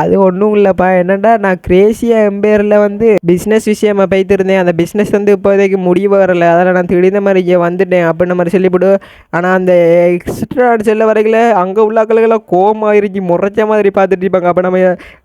அது ஒன்றும் இல்லைப்பா, என்னடா நான் கிரேசியா எம்பையரில் வந்து பிஸ்னஸ் விஷயமா போய்த்து இருந்தேன். அந்த பிஸ்னஸ் வந்து இப்போதைக்கு முடிவு வரலை, அதில் நான் திடீர்னு மாதிரி இங்கே வந்துட்டேன் அப்படின்ற மாதிரி சொல்லிவிடு. ஆனால் அந்த எக்ஸ்ட்ரா செல்ல வரைக்கும் அங்கே உள்ளாக்களுக்கெல்லாம் கோமாயிருச்சு முறைச்ச மாதிரி பார்த்துட்டு இருப்பாங்க. அப்போ நம்ம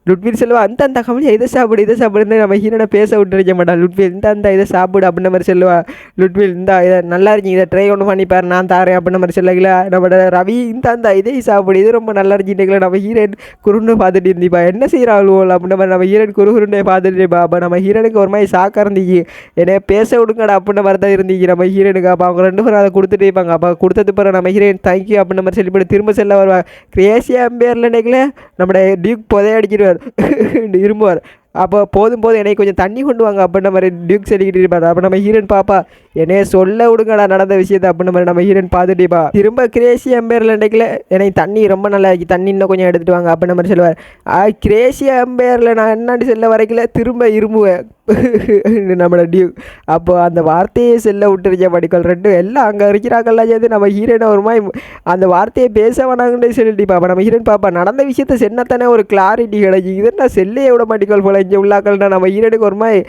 லுட்வில் செல்வா அந்த கமலியா இதை சாப்பிடுன்னு நம்ம ஹீரோனை பேச விட்டுருக்க மாட்டான். லுட்வில் இந்த இதை சாப்பிடு அப்படின்ற மாதிரி சொல்லுவா. லுட்வில் இதை நல்லா இருந்துச்சு, இதை ட்ரை ஒன்று பண்ணிப்பார், நான் தாரேன் அப்படின்ற மாதிரி சொல்லல. நம்மளோட ரவி இந்த இதை சாப்பிடு, இது ரொம்ப நல்லா இருந்துச்சுங்களா. நம்ம ஹீரோயின் குருன்னு பார்த்துட்டு இருந்திப்பா, என்ன செய்கிறாளோ அப்படின்ற மாதிரி நம்ம ஹீரோயின் குருகுருன்னே பார்த்துட்டு இருப்பா. அப்போ நம்ம ஹீரோனுக்கு ஒரு மாதிரி ஷாக்காக இருந்துச்சு, என்னைய பேச விடுங்கடா அப்படின்ற மாதிரி தான் இருந்துச்சு நம்ம ஹீரோனுக்கு. அப்போ அவங்க 2 பேரும் அதை கொடுத்துட்டு இருப்பாங்க. அப்போ கொடுத்தது பிறகு நம்ம ஹீரோயின் தேங்க்யூ அப்படின்ற மாதிரி சொல்லிவிட்டு திரும்ப செல்ல வருவா. கிரேசியா எம்பையரில் நினைக்கல நம்மளோட டியூக் புதையடிச்சிடுவார் இரும்புவார். அப்போ போதும் என்னை கொஞ்சம் தண்ணி கொண்டு வாங்க அப்படின்ற மாதிரி டியூக் சொல்லிக்கிட்டு இருப்பார். அப்போ நம்ம ஹீரோயின் பாப்பா, என்னைய சொல்ல விடுங்கடா நடந்த விஷயத்தை அப்படின்ற மாதிரி நம்ம ஹீரோயின் பார்த்துட்டேப்பா. திரும்ப கிரேசி எம்பையரில் நினைக்கல எனக்கு தண்ணி ரொம்ப நல்லா இருக்கு, தண்ணி இன்னும் கொஞ்சம் எடுத்துகிட்டு வாங்க அப்படின்ற மாதிரி சொல்லுவார். கிரேசி எம்பையரில் நான் என்னாடி செல்ல வரைக்கல திரும்ப இரும்புவேன் நம்மளோட டியூக். அப்போ அந்த வார்த்தையை செல்ல விட்டுருச்சா படிக்கல் 2 எல்லாம் அங்கே இருக்கிறாங்கல்லாம் சேர்ந்து நம்ம ஹீரோயினை ஒரு மாதிரி அந்த வார்த்தையை பேச வேணாங்கன்னு சொல்லிட்டு பாப்பா. நம்ம ஹீரோயின் பாப்பா நடந்த விஷயத்தை சென்னத்தானே ஒரு கிளாரிட்டி கிடைச்சி, இதென்ன செல்லையே விட மாட்டிக்கல் போல இங்கே உள்ளாக்கள்னா நம்ம ஹீரோனுக்கு ஒரு மாதிரி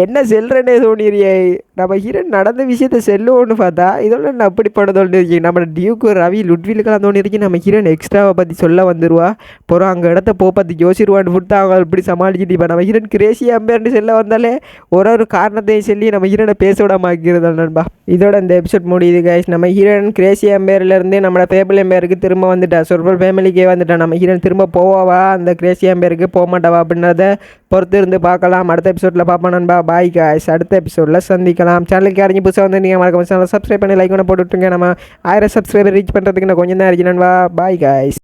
என்ன செல்றேன்னே தோணிறியே. நம்ம ஹீரோயின் நடந்த விஷயத்த செல்லுவோன்னு பார்த்தா இதோட நான் அப்படி பண்ண தோணிருக்கி. நம்ம டியூக்கு ரவி லுட்விலுக்கெல்லாம் தோணிருக்கு. நம்ம ஹீரோயின் எக்ஸ்ட்ராவை பற்றி சொல்ல வந்துடுவா. போகிறோம் அங்கே இடத்த பார்த்து யோசிடுவான்னு விட்டு அவங்க இப்படி சமாளிச்சுட்டு இப்போ நம்ம ஹீரோயின் கிரேசி எம்பையர்னு செல்ல வந்தாலே ஒரு காரணத்தையும் சொல்லி நம்ம ஹீரோனை பேச விடாம ஆக்கிறது நண்பா. இதோட இந்த எபிசோட் முடியுது கைஸ். நம்ம ஹீரோயின் கிரேசி எம்பையர்லேருந்து நம்மளோட ஃபேபிள் எம்பையருக்கு திரும்ப வந்துட்டா, சொர்பல் ஃபேமிலிக்கே வந்துட்டா. நம்ம ஹீரோயின் திரும்ப போவாவா அந்த கிரேசி எம்பையருக்கு போக மாட்டாவா அப்படின்றத பொறுத்து இருந்து பார்க்கலாம். அடுத்த எபிசோடில் பார்ப்போம் நண்பா. பாய் காய்ஸ், அடுத்த எபிசோடில் சந்திக்கலாம். சேனலுக்கு யாரையும் புதுசாக வந்து நீங்கள் மறக்காம சேனலை சப்ஸ்கிரைப் பண்ணி லைக் பண்ண போட்டுவிட்டுருங்க. நம்ம 1000 சப்ஸ்கிரைபர் ரீச் பண்ணுறதுக்கு நான் கொஞ்சம் தான் இருக்கு நண்பா. Bye guys.